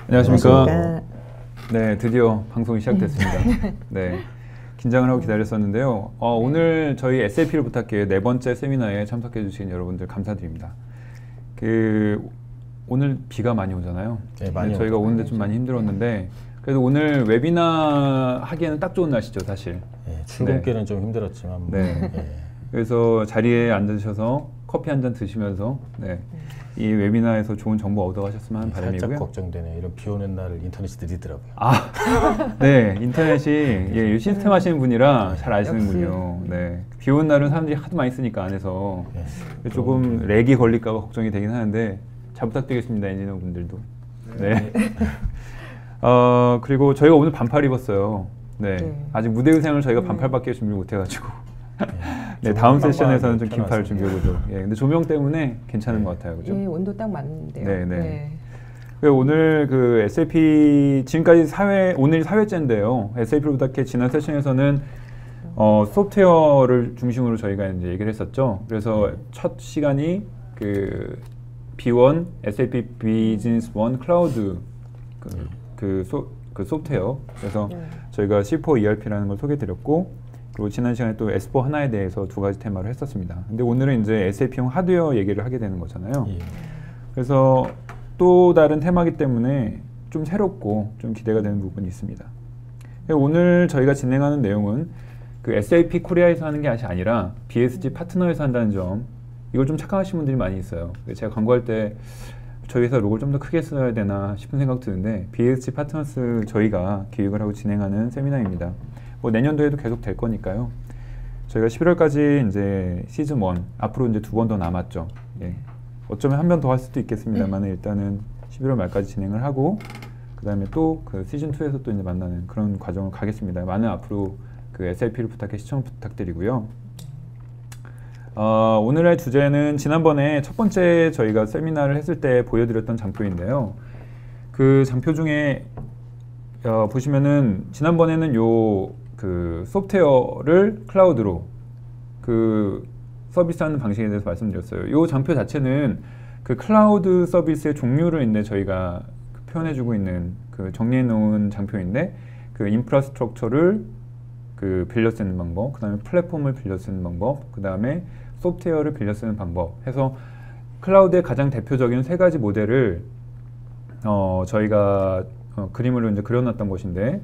안녕하십니까. 네, 드디어 방송이 시작됐습니다. 네, 긴장을 하고 기다렸었는데요. 오늘 저희 SAP를 부탁해 네 번째 세미나에 참석해 주신 여러분들 감사드립니다. 오늘 비가 많이 오잖아요. 네, 많이 저희가 오는데 좀 많이 힘들었는데 그래도 오늘 웨비나 하기에는 딱 좋은 날씨죠, 사실. 네, 출근길은 좀 힘들었지만. 네. 그래서 자리에 앉으셔서 커피 한 잔 드시면서 이 웨비나에서 좋은 정보 얻어가셨으면 하는 바람이고요. 살짝 걱정되네. 이런 비 오는 날을 인터넷이 느리더라고요. 네, 인터넷이 시스템 하시는 분이라 잘 아시는군요. 네, 비 오는 날은 사람들이 하도 많이 쓰니까 안에서 조금 렉이 걸릴까 봐 걱정이 되긴 하는데 잘 부탁드리겠습니다, 엔지니어 분들도. 네. 그리고 저희가 오늘 반팔 입었어요. 네. 아직 무대 의상을 저희가 반팔밖에 준비 못 해가지고. 네, 다음 세션에서는 좀 긴팔을 준비해보죠. 근데 조명 때문에 괜찮은 것 같아요, 그죠? 예, 온도 딱 맞는데요. 네. 오늘 SAP 지금까지 오늘 4회째인데요. SAP를 부탁해 지난 세션에서는 소프트웨어를 중심으로 저희가 이제 얘기를 했었죠. 그래서 첫 시간이 B1 SAP 비즈니스 1 클라우드 그 소프트웨어. 그래서 저희가 C4 ERP라는 걸 소개해드렸고. 그리고 지난 시간에 또 S4 하나에 대해서 두 가지 테마를 했었습니다. 근데 오늘은 이제 SAP용 하드웨어 얘기를 하게 되는 거잖아요. 그래서 또 다른 테마이기 때문에 좀 새롭고 좀 기대가 되는 부분이 있습니다. 오늘 저희가 진행하는 내용은 SAP 코리아에서 하는 게 아니라 BSG 파트너에서 한다는 점, 이걸 좀 착각하시는 분들이 많이 있어요. 제가 광고할 때 저희 회사 로고를 좀 더 크게 써야 되나 싶은 생각 드는데 BSG 파트너스 저희가 기획을 하고 진행하는 세미나입니다. 내년도에도 계속 될 거니까요. 저희가 11월까지 이제 시즌 1, 앞으로 이제 2번 더 남았죠. 어쩌면 한 번 더 할 수도 있겠습니다만 일단은 11월 말까지 진행을 하고 그 다음에 또 시즌 2에서 또 이제 만나는 그런 과정을 가겠습니다. 많은 앞으로 SAP를 부탁해 시청 부탁드리고요. 오늘의 주제는 지난번에 첫 번째 저희가 세미나를 했을 때 보여드렸던 장표인데요. 그 장표 중에 보시면은 지난번에는 소프트웨어를 클라우드로 서비스하는 방식에 대해서 말씀드렸어요. 이 장표 자체는 클라우드 서비스의 종류를 이제 저희가 표현해주고 있는 정리해 놓은 장표인데 인프라스트럭처를 빌려 쓰는 방법, 그 다음에 플랫폼을 빌려 쓰는 방법, 그 다음에 소프트웨어를 빌려 쓰는 방법 해서 클라우드의 가장 대표적인 세 가지 모델을 저희가 그림으로 이제 그려놨던 것인데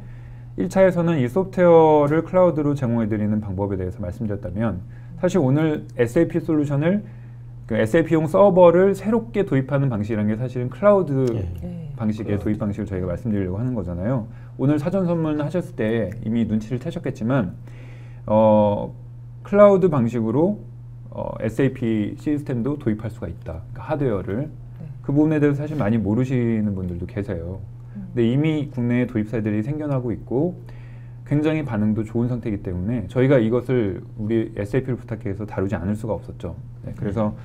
1차에서는 이 소프트웨어를 클라우드로 제공해드리는 방법에 대해서 말씀드렸다면 사실 오늘 SAP 솔루션을 SAP용 서버를 새롭게 도입하는 방식이라는 게 사실은 클라우드 방식의 도입 방식을 저희가 말씀드리려고 하는 거잖아요. 오늘 사전 선문하셨을 때 이미 눈치를 채셨겠지만 클라우드 방식으로 SAP 시스템도 도입할 수가 있다. 하드웨어를. 그 부분에 대해서 사실 많이 모르시는 분들도 계세요. 근데 이미 국내에 도입사들이 생겨나고 있고 굉장히 반응도 좋은 상태이기 때문에 저희가 이것을 우리 SAP를 부탁해서 다루지 않을 수가 없었죠. 그래서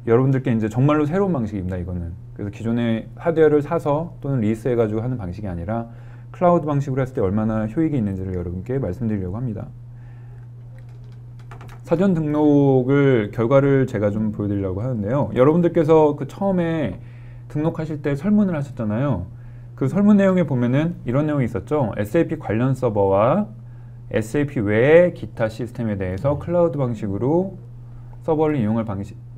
여러분들께 이제 정말로 새로운 방식입니다, 이거는. 그래서 기존의 하드웨어를 사서 또는 리스해가지고 하는 방식이 아니라 클라우드 방식으로 했을 때 얼마나 효익이 있는지를 여러분께 말씀드리려고 합니다. 사전 등록을 결과를 제가 좀 보여드리려고 하는데요. 여러분들께서 처음에 등록하실 때 설문을 하셨잖아요. 그 설문 내용에 보면은 이런 내용이 있었죠. SAP 관련 서버와 SAP 외의 기타 시스템에 대해서 클라우드 방식으로 서버를 이용할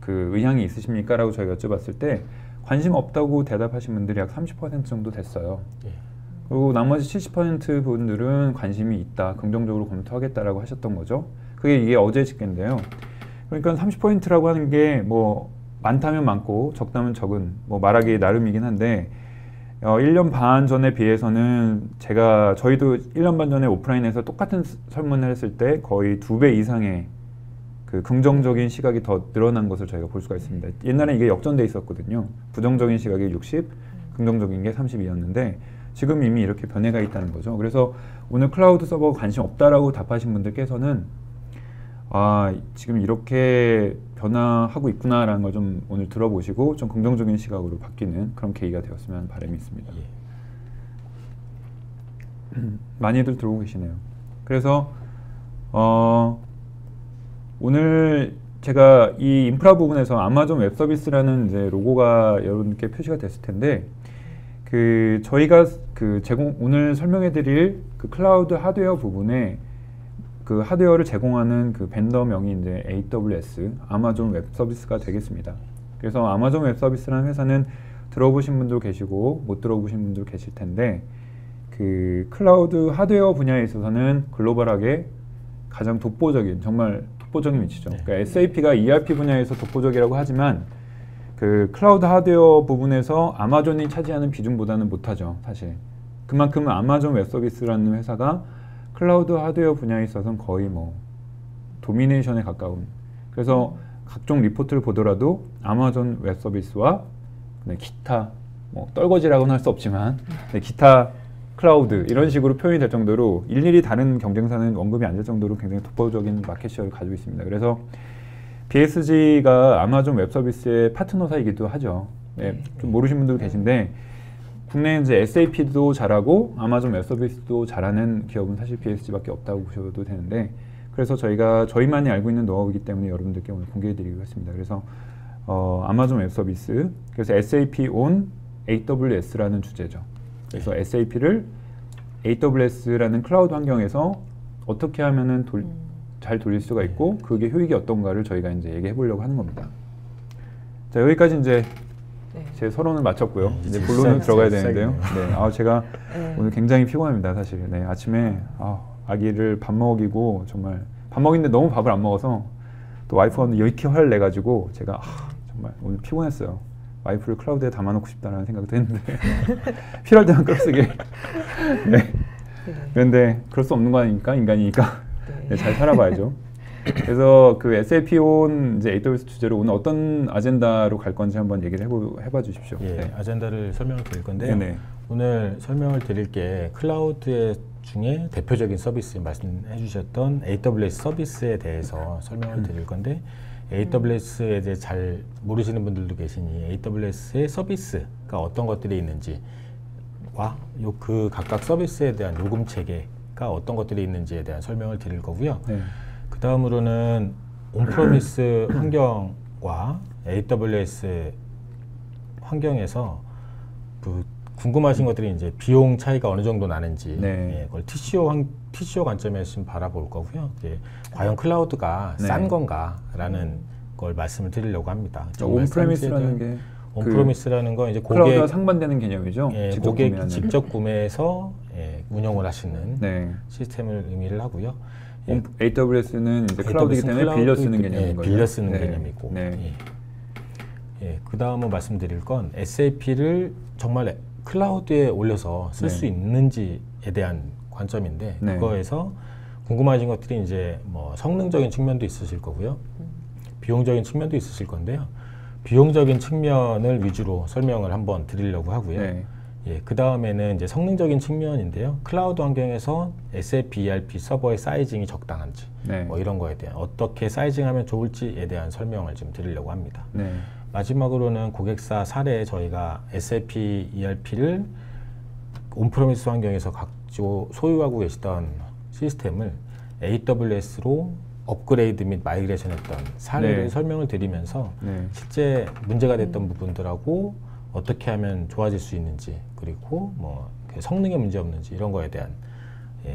의향이 있으십니까? 라고 저희가 여쭤봤을 때 관심 없다고 대답하신 분들이 약 30% 정도 됐어요. 그리고 나머지 70% 분들은 관심이 있다, 긍정적으로 검토하겠다라고 하셨던 거죠. 이게 어제 집계인데요. 그러니까 30%라고 하는 게 많다면 많고 적다면 적은 말하기 나름이긴 한데 1년 반 전에 비해서는 저희도 1년 반 전에 오프라인에서 똑같은 설문을 했을 때 거의 2배 이상의 긍정적인 시각이 더 늘어난 것을 저희가 볼 수가 있습니다. 옛날에 이게 역전돼 있었거든요. 부정적인 시각이 60, 긍정적인 게 32였는데 지금 이미 이렇게 변해가 있다는 거죠. 그래서 오늘 클라우드 서버 관심 없다라고 답하신 분들께서는 지금 이렇게 변화하고 있구나라는 걸 좀 오늘 들어보시고 좀 긍정적인 시각으로 바뀌는 그런 계기가 되었으면 하는 바람이 있습니다. 많이들 들어오고 계시네요. 그래서 오늘 제가 이 인프라 부분에서 아마존 웹 서비스라는 이제 로고가 여러분께 표시가 됐을 텐데 저희가 오늘 설명해드릴 그 클라우드 하드웨어 부분에 그 하드웨어를 제공하는 그 벤더명이 이제 AWS, 아마존 웹 서비스가 되겠습니다. 그래서 아마존 웹 서비스라는 회사는 들어보신 분도 계시고 못 들어보신 분도 계실 텐데, 그 클라우드 하드웨어 분야에 있어서는 글로벌하게 가장 독보적인, 정말 독보적인 위치죠. 그러니까 SAP가 ERP 분야에서 독보적이라고 하지만 그 클라우드 하드웨어 부분에서 아마존이 차지하는 비중보다는 못하죠, 사실. 그만큼 아마존 웹 서비스라는 회사가 클라우드 하드웨어 분야에 있어서는 거의 뭐 도미네이션에 가까운. 그래서 각종 리포트를 보더라도 아마존 웹 서비스와 기타, 뭐 떨거지라고는 할 수 없지만 기타 클라우드 이런 식으로 표현이 될 정도로 일일이 다른 경쟁사는 언급이 안 될 정도로 굉장히 독보적인 마켓시어를 가지고 있습니다. 그래서 BSG가 아마존 웹 서비스의 파트너사이기도 하죠. 네, 좀 모르시는 분들도 계신데 국내에 이제 SAP도 잘하고 아마존 웹 서비스도 잘하는 기업은 사실 BSG밖에 없다고 보셔도 되는데, 그래서 저희만이 알고 있는 노하우이기 때문에 여러분들께 오늘 공개해드리기로 했습니다. 그래서 아마존 웹 서비스, 그래서 SAP on AWS라는 주제죠. 그래서 SAP를 AWS라는 클라우드 환경에서 어떻게 하면은 잘 돌릴 수가 있고 그게 효익이 어떤가를 저희가 이제 얘기해 보려고 하는 겁니다. 자, 여기까지 이제 제 서론을 마쳤고요. 이제 본론으로 들어가야 되는데요. 네, 제가 오늘 굉장히 피곤합니다, 사실. 네, 아침에 아기를 밥 먹이고 정말 밥 먹이는데 너무 밥을 안 먹어서 또 와이프가 이렇게 화를 내가지고 제가 정말 오늘 피곤했어요. 와이프를 클라우드에 담아놓고 싶다라는 생각도 했는데 필요할 때만 끌어쓰게. 네. 그런데 그럴 수 없는 거 아닙니까? 인간이니까. 네, 잘 살아봐야죠. 그래서 그 SAP on 이제 AWS 주제로 오늘 어떤 아젠다로 갈 건지 한번 얘기를 해봐 주십시오. 예, 네. 아젠다를 설명을 드릴 건데요. 네네. 오늘 설명을 드릴 게 클라우드 중에 대표적인 서비스 말씀해 주셨던 AWS 서비스에 대해서 설명을 드릴 건데, AWS에 대해 잘 모르시는 분들도 계시니 AWS의 서비스가 어떤 것들이 있는지와 그 각각 서비스에 대한 요금 체계가 어떤 것들이 있는지에 대한 설명을 드릴 거고요. 네. 그 다음으로는 온프로미스 환경과 AWS 환경에서 그 궁금하신 것들이 이제 비용 차이가 어느 정도 나는지, 예, 그걸 TCO 관점에서 좀 바라볼 거고요. 이제 과연 클라우드가 싼 건가라는 걸 말씀을 드리려고 합니다. 온프레미스라는 게 온프로미스라는 건 이제 클라우드와 상반되는 개념이죠. 예, 고객이 직접 구매해서 운영을 하시는 시스템을 의미를 하고요. AWS는 이제 클라우드이기 때문에 빌려 쓰는 개념인 거죠. 빌려 쓰는 개념이고. 그 다음은 말씀드릴 건 SAP를 정말 클라우드에 올려서 쓸 수 있는지에 대한 관점인데, 그거에서 궁금하신 것들이 이제 뭐 성능적인 측면도 있으실 거고요, 비용적인 측면도 있으실 건데요. 비용적인 측면을 위주로 설명을 한번 드리려고 하고요. 그 다음에는 이제 성능적인 측면인데요. 클라우드 환경에서 SAP ERP 서버의 사이징이 적당한지, 뭐 이런 거에 대한 어떻게 사이징하면 좋을지에 대한 설명을 좀 드리려고 합니다. 마지막으로는 고객사 사례에 저희가 SAP ERP를 온프로미스 환경에서 소유하고 계시던 시스템을 AWS로 업그레이드 및 마이그레이션 했던 사례를 설명을 드리면서 실제 문제가 됐던 부분들하고 어떻게 하면 좋아질 수 있는지, 그리고 뭐 성능에 문제 없는지 이런 거에 대한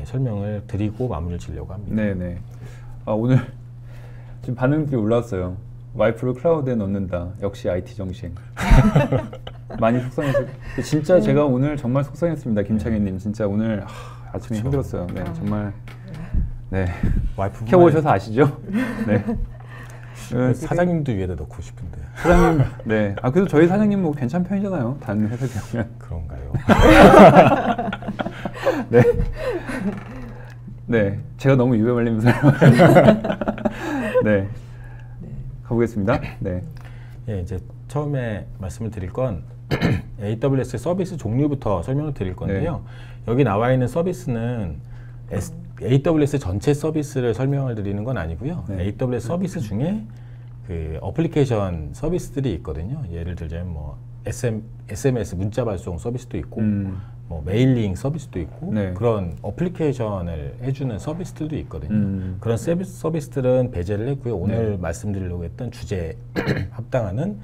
설명을 드리고 마무리를 지으려고 합니다. 네네. 오늘 지금 반응들이 올라왔어요. 와이프를 클라우드에 넣는다. 역시 IT 정신. 많이 속상해서. 진짜 제가 오늘 정말 속상했습니다. 김창현님. 진짜 오늘 아침에 힘들었어요. 네, 정말. 네. 와이프 키워보셔서 아시죠? 네. 사장님도 위에다 넣고 싶은데. 사장님, 네. 그래도 저희 사장님 뭐 괜찮은 편이잖아요. 다른 회사에 비하면. 그런가요? 네. 네. 제가 너무 입에 말리면서. 네. 가보겠습니다. 네. 예, 이제 처음에 말씀을 드릴 건 AWS 서비스 종류부터 설명을 드릴 건데요. 여기 나와 있는 서비스는 AWS 전체 서비스를 설명을 드리는 건 아니고요. AWS 서비스 중에 그 어플리케이션 서비스들이 있거든요. 예를 들자면 뭐 SMS 문자 발송 서비스도 있고, 뭐 메일링 서비스도 있고, 그런 어플리케이션을 해주는 서비스들도 있거든요. 그런 서비스들은 배제를 했고요. 오늘 말씀드리려고 했던 주제에 합당하는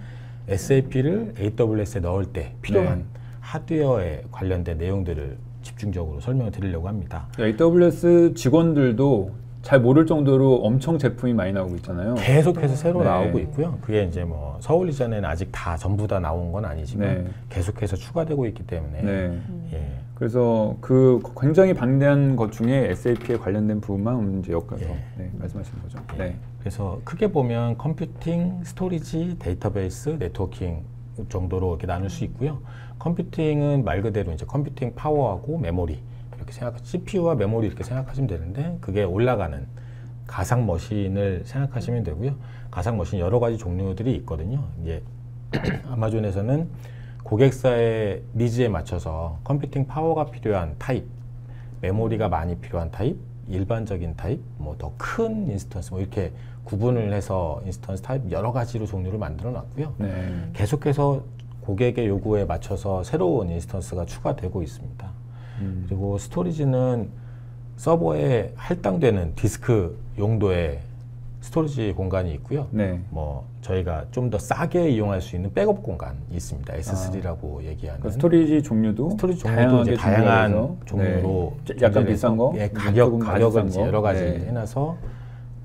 SAP를 AWS에 넣을 때 필요한 하드웨어에 관련된 내용들을 집중적으로 설명을 드리려고 합니다. AWS 직원들도 잘 모를 정도로 엄청 제품이 많이 나오고 있잖아요. 계속해서 새로 네. 나오고 있고요. 그게 이제 뭐 서울 이전에는 아직 다 전부 다 나온 건 아니지만 네. 계속해서 추가되고 있기 때문에 네. 예. 그래서 그 굉장히 방대한 것 중에 SAP에 관련된 부분만 이제 엮어서 예. 네, 말씀하시는 거죠. 예. 네. 그래서 크게 보면 컴퓨팅, 스토리지, 데이터베이스, 네트워킹 정도로 이렇게 나눌 수 있고요. 컴퓨팅은 말 그대로 이제 컴퓨팅 파워하고 메모리 이렇게 CPU와 메모리 이렇게 생각하시면 되는데 그게 올라가는 가상 머신을 생각하시면 되고요. 가상 머신 여러 가지 종류들이 있거든요. 이제 아마존에서는 고객사의 니즈에 맞춰서 컴퓨팅 파워가 필요한 타입, 메모리가 많이 필요한 타입, 일반적인 타입, 뭐 더 큰 인스턴스 뭐 이렇게 구분을 해서 인스턴스 타입 여러 가지로 종류를 만들어 놨고요. 네. 계속해서 고객의 요구에 맞춰서 새로운 인스턴스가 추가되고 있습니다. 그리고 스토리지는 서버에 할당되는 디스크 용도의 스토리지 공간이 있고요. 네. 뭐 저희가 좀 더 싸게 이용할 수 있는 백업 공간이 있습니다. S3라고 얘기하는. 그 스토리지 종류도 스토리지 종류도 이제 다양한 준비해서, 종류로 네. 약간 비싼 거, 예, 조금 가격은 비싼 거. 여러 가지 네. 해놔서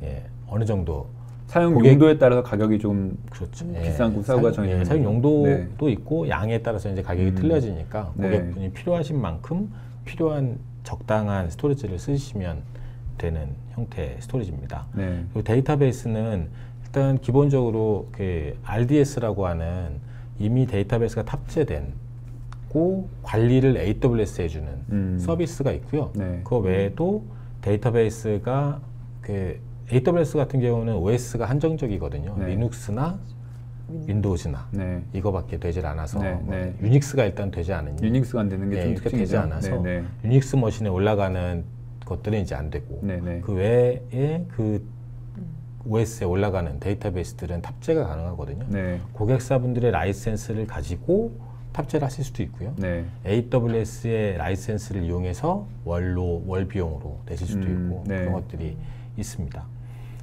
예, 어느 정도 사용 고객- 용도에 따라서 가격이 좀 그렇죠. 비싼 거, 싸고 정해지는 사용 거죠. 용도도 네. 있고 양에 따라서 이제 가격이 틀려지니까 네. 고객분이 필요하신 만큼 필요한 적당한 스토리지를 쓰시면 되는 형태의 스토리지입니다. 네. 그리고 데이터베이스는 일단 기본적으로 그 RDS라고 하는 이미 데이터베이스가 탑재된고 관리를 AWS 해주는 서비스가 있고요. 네. 그 외에도 데이터베이스가 그 AWS 같은 경우는 OS가 한정적이거든요. 네. 리눅스나 윈도우즈나 네. 이거밖에 되질 않아서 네, 뭐 네. 유닉스가 일단 되지 않으니 유닉스가 안 되는 게 네, 좀 이렇게 특징이죠. 되지 않아서 네, 유닉스 머신에 올라가는 것들은 이제 안 되고 네, 네. 그 외에 그 OS에 올라가는 데이터베이스들은 탑재가 가능하거든요. 네. 고객사분들의 라이센스를 가지고 탑재를 하실 수도 있고요. 네. AWS의 라이센스를 이용해서 월 비용으로 내실 수도 있고 네. 그런 것들이 있습니다.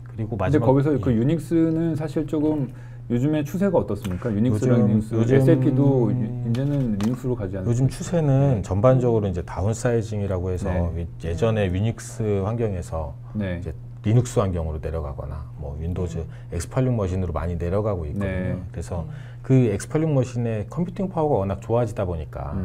그리고 근데 마지막 거기서 그 유닉스는 사실 조금 요즘에 추세가 어떻습니까? 유닉스랑 요즘- 리눅스, 요즘- SAP도 이제는 리눅스로 가지 않나요? 요즘 추세는 전반적으로 이제 다운사이징이라고 해서 네. 예전에 유닉스 환경에서 네. 이제 리눅스 환경으로 내려가거나 뭐 윈도우즈 X86 머신으로 많이 내려가고 있거든요. 네. 그래서 그 X86 머신의 컴퓨팅 파워가 워낙 좋아지다 보니까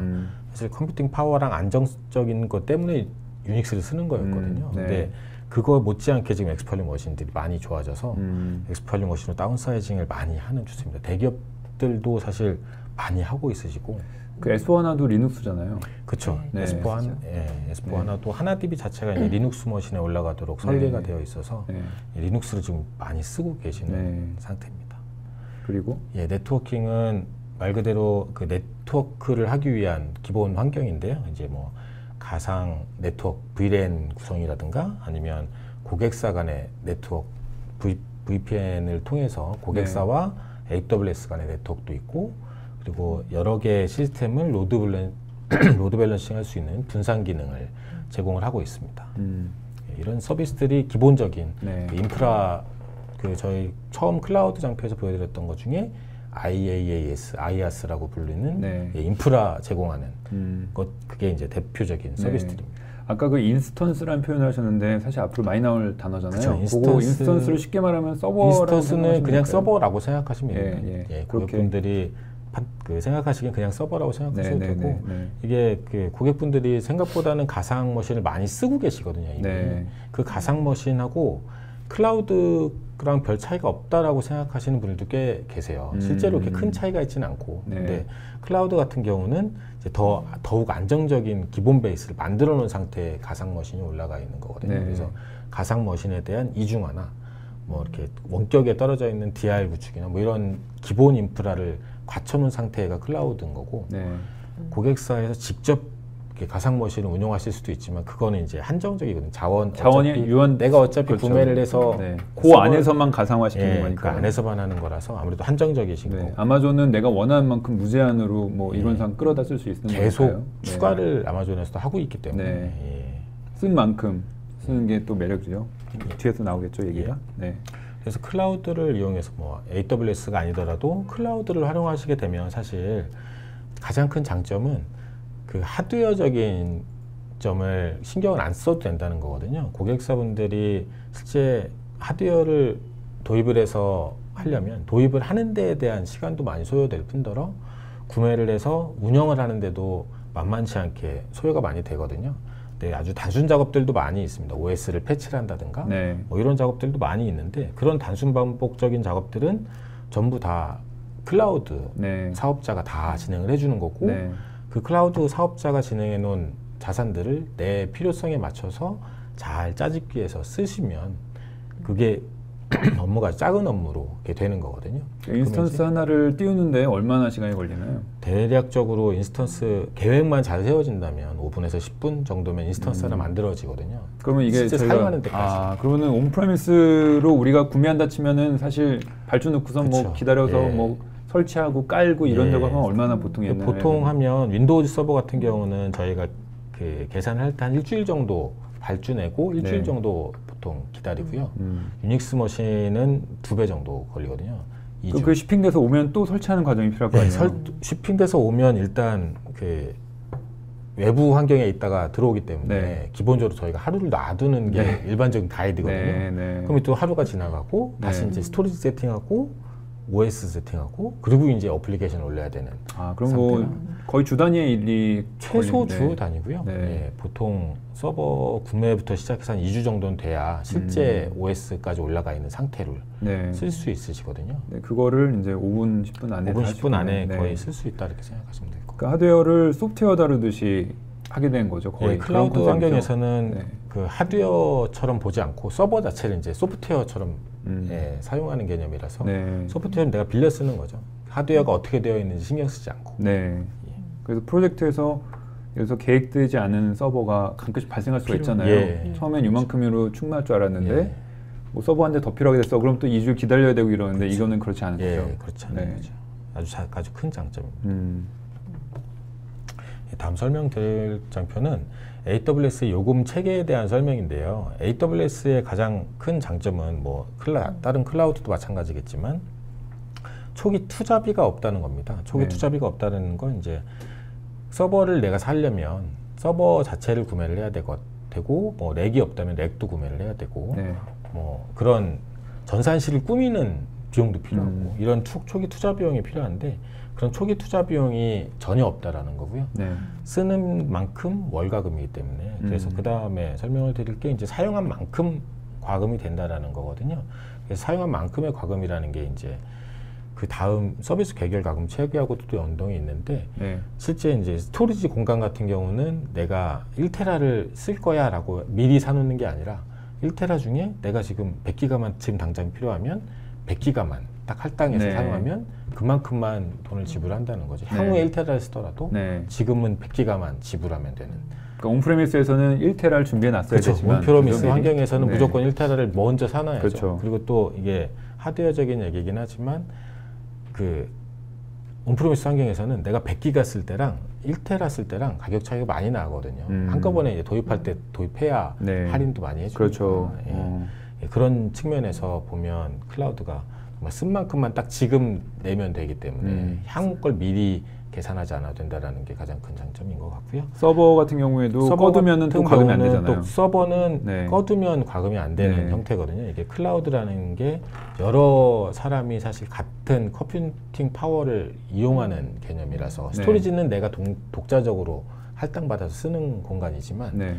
사실 컴퓨팅 파워랑 안정적인 것 때문에 유닉스를 쓰는 거였거든요. 네. 근데 그거 못지않게 지금 X86 머신들이 많이 좋아져서 음. X86 머신으로 다운사이징을 많이 하는 추세입니다. 대기업들도 사실 많이 하고 있으시고 그 S4하나도 리눅스잖아요. 그렇죠. 네. S4 하나도 하나DB 자체가 이제 리눅스 머신에 올라가도록 설계가 되어 있어서 네. 리눅스를 지금 많이 쓰고 계시는 네. 상태입니다. 그리고 예, 네트워킹은 말 그대로 그 네트워크를 하기 위한 기본 환경인데요. 이제 뭐 가상 네트워크 VLAN 구성이라든가 아니면 고객사 간의 네트워크 VPN을 통해서 고객사와 AWS 간의 네트워크도 있고 그리고 여러 개의 시스템을 로드 밸런싱 할 수 있는 분산 기능을 제공을 하고 있습니다. 예, 이런 서비스들이 기본적인 네. 그 인프라 그 저희 처음 클라우드 장표에서 보여드렸던 것 중에 IaaS라고 불리는 네. 예, 인프라 제공하는 것 그게 이제 대표적인 네. 서비스들입니다. 아까 그 인스턴스라는 표현을 하셨는데 사실 앞으로 많이 나올 단어잖아요. 그쵸, 그거 인스턴스를 쉽게 말하면 서버라고 인스턴스는 생각하시면 그냥 될까요? 서버라고 생각하시면 예, 됩니다. 예. 예, 그렇게. 고객분들이 그 생각하시기엔 그냥 서버라고 생각하셔도 네, 네, 되고 네, 네. 이게 그 고객분들이 생각보다는 가상 머신을 많이 쓰고 계시거든요. 이미. 네. 그 가상 머신하고 클라우드랑 별 차이가 없다라고 생각하시는 분들도 꽤 계세요. 실제로 그렇게 큰 차이가 있지는 않고. 네. 근데 클라우드 같은 경우는 이제 더욱 안정적인 기본 베이스를 만들어 놓은 상태의 가상 머신이 올라가 있는 거거든요. 네. 그래서 가상 머신에 대한 이중화나 뭐 이렇게 원격에 떨어져 있는 DR 구축이나 뭐 이런 기본 인프라를 갖춰놓은 상태가 클라우드인 거고 네. 고객사에서 직접 이렇게 가상 머신을 운영하실 수도 있지만 그거는 이제 한정적이거든요. 자원이 어차피 유한 내가 어차피 그렇죠. 구매를 해서 네. 그 안에서만 가상화시키는 예, 거니까. 그 안에서만 하는 거라서 아무래도 한정적이신 네. 거고 아마존은 내가 원하는 만큼 무제한으로 뭐 이론상 끌어다 쓸 수 있는 계속 거니까요. 네. 추가를 아마존에서도 하고 있기 때문에 네. 예. 쓴 만큼 쓰는 게 또 매력이죠. 뒤에서 나오겠죠, 얘기가. 네. 그래서 클라우드를 이용해서 뭐 AWS가 아니더라도 클라우드를 활용하시게 되면 사실 가장 큰 장점은 그 하드웨어적인 점을 신경을 안 써도 된다는 거거든요. 고객사분들이 실제 하드웨어를 도입을 해서 하려면 도입을 하는 데에 대한 시간도 많이 소요될 뿐더러 구매를 해서 운영을 하는데도 만만치 않게 소요가 많이 되거든요. 네, 아주 단순 작업들도 많이 있습니다. OS를 패치를 한다든가 네. 뭐 이런 작업들도 많이 있는데 그런 단순 반복적인 작업들은 전부 다 클라우드 네. 사업자가 다 진행을 해주는 거고 네. 그 클라우드 사업자가 진행해 놓은 자산들을 내 필요성에 맞춰서 잘 짜집기해서 쓰시면 그게 업무가 작은 업무로 이렇게 되는 거거든요. 인스턴스 하나를 띄우는데 얼마나 시간이 걸리나요? 대략적으로 인스턴스 계획만 잘 세워진다면 5분에서 10분 정도면 인스턴스 하나 만들어지거든요. 그러면 이게 실제 사용하는 데까지. 그러면은 온프레미스로 우리가 구매한다 치면은 사실 발주 넣고서 뭐 그쵸. 기다려서 예. 뭐 설치하고 깔고 이런 작업 하면 얼마나 보통 옛날에 보통 하면 윈도우즈 서버 같은 경우는 저희가 그 계산을 할 때 한 일주일 정도 발주 내고 일주일 네. 정도 보통 기다리고요. 유닉스 머신은 2배 정도 걸리거든요. 그 shipping돼서 오면 또 설치하는 과정이 필요할 거 아니에요? shipping돼서 오면 일단 그 외부 환경에 있다가 들어오기 때문에 네. 기본적으로 저희가 하루를 놔두는 게 네. 일반적인 가이드거든요. 네, 네. 그럼 또 하루가 지나가고 다시 이제 스토리지 세팅하고 OS 세팅하고 그리고 이제 어플리케이션 올려야 되는. 그럼 뭐 거의 주 단위의 일이 최소 걸리는데. 주 단위고요. 네. 예, 보통 서버 구매부터 시작해서 한 2주 정도는 돼야 실제 OS까지 올라가 있는 상태를 네. 쓸 수 있으시거든요. 네, 그거를 이제 5분, 10분 안에 5분, 10분 안에 네. 거의 쓸 수 있다 이렇게 생각하시면 될 거예요. 그러니까 하드웨어를 소프트웨어 다루듯이 하게 된 거죠. 거의 예, 클라우드 그런 환경에서는 네. 그 하드웨어처럼 보지 않고 서버 자체를 이제 소프트웨어처럼 예, 사용하는 개념이라서 네. 소프트웨어는 내가 빌려 쓰는 거죠. 하드웨어가 어떻게 되어 있는지 신경 쓰지 않고. 네. 그래서 프로젝트에서 여기서 계획되지 않은 서버가 가끔씩 발생할 수가 있잖아요. 예. 처음엔 이만큼으로 충분할 줄 알았는데 예. 뭐 서버 한 대 더 필요하게 됐어. 그럼 또 2주 기다려야 되고 이러는데 그렇죠. 이거는 그렇지 않은 예, 거죠. 그렇지 않은 네. 거죠. 아주 큰 장점입니다. 다음 설명드릴 장표는 AWS 요금 체계에 대한 설명인데요. AWS의 가장 큰 장점은 뭐 다른 클라우드도 마찬가지겠지만 초기 투자비가 없다는 겁니다. 초기 네. 투자비가 없다는 건 이제 서버를 내가 사려면 서버 자체를 구매를 해야 되고 뭐 렉이 없다면 렉도 구매를 해야 되고 네. 뭐 그런 전산실을 꾸미는 비용도 필요하고 이런 초기 투자 비용이 필요한데 그런 초기 투자 비용이 전혀 없다라는 거고요. 네. 쓰는 만큼 월가금이기 때문에 그래서 그 다음에 설명을 드릴 게 이제 사용한 만큼 과금이 된다라는 거거든요. 그래서 사용한 만큼의 과금이라는 게 이제 그 다음 서비스 개별 과금 체계하고도 또 연동이 있는데 네. 실제 이제 스토리지 공간 같은 경우는 내가 1테라를 쓸 거야라고 미리 사놓는 게 아니라 1테라 중에 내가 지금 100기가만 지금 당장 필요하면 100기가만 딱 할당해서 네. 사용하면 그만큼만 돈을 지불한다는 거죠. 네. 향후에 1테라를 쓰더라도 네. 지금은 100기가만 지불하면 되는. 그러니까 온프레미스에서는 1테라를 준비해 놨어야 그렇죠. 되지만 온프레미스 그죠? 환경에서는 네. 무조건 1테라를 먼저 사놔야죠. 그렇죠. 그리고 또 이게 하드웨어적인 얘기긴 하지만 그 온프레미스 환경에서는 내가 100기가 쓸 때랑 1테라 쓸 때랑 가격 차이가 많이 나거든요. 한꺼번에 이제 도입할 때 도입해야 네. 할인도 많이 해주니까. 그렇죠. 예. 예, 그런 측면에서 보면 클라우드가 정말 쓴 만큼만 딱 지금 내면 되기 때문에 향후 걸 미리 계산하지 않아도 된다는 게 가장 큰 장점인 것 같고요. 서버 같은 경우에도 서버 꺼두면은 또 같은 과금이 안 경우는 되잖아요. 또 서버는 네. 꺼두면 과금이 안 되는 네. 형태거든요. 이게 클라우드라는 게 여러 사람이 사실 같은 컴퓨팅 파워를 이용하는 개념이라서 스토리지는 내가 독자적으로 할당받아서 쓰는 공간이지만 네.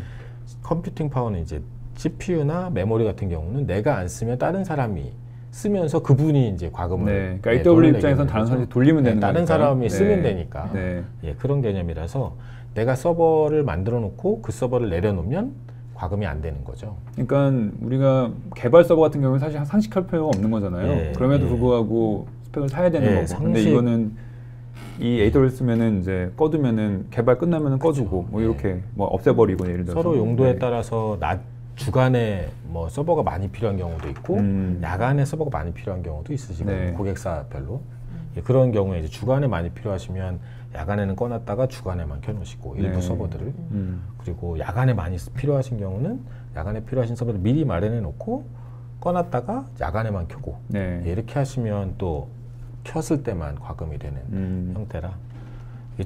컴퓨팅 파워는 이제 CPU나 메모리 같은 경우는 내가 안 쓰면 다른 사람이 쓰면서 그분이 이제 과금을 네. 그러니까 AW 입장에서는 다른 사람이 돌리면 되는 다른 거니까요. 사람이 네. 쓰면 되니까 네. 예, 그런 개념이라서 내가 서버를 만들어 놓고 그 서버를 내려놓으면 과금이 안 되는 거죠. 그러니까 우리가 개발 서버 같은 경우는 사실 상식할 필요가 없는 거잖아요. 예, 그럼에도 예. 불구하고 스펙을 사야 되는 예, 거고. 근데 이거는 이 AWS면은 이제 꺼두면은 개발 끝나면은 꺼두고 뭐 이렇게 뭐 없애버리고 예를 들어서 서로 용도에 네. 따라서 주간에 뭐 서버가 많이 필요한 경우도 있고 야간에 서버가 많이 필요한 경우도 있으시거든요. 네. 고객사별로. 예, 그런 경우에 이제 주간에 많이 필요하시면 야간에는 꺼놨다가 주간에만 켜놓으시고 일부 네. 서버들을 그리고 야간에 많이 필요하신 경우는 야간에 필요하신 서버를 미리 마련해 놓고 꺼놨다가 야간에만 켜고 네. 예, 이렇게 하시면 또 켰을 때만 과금이 되는 형태라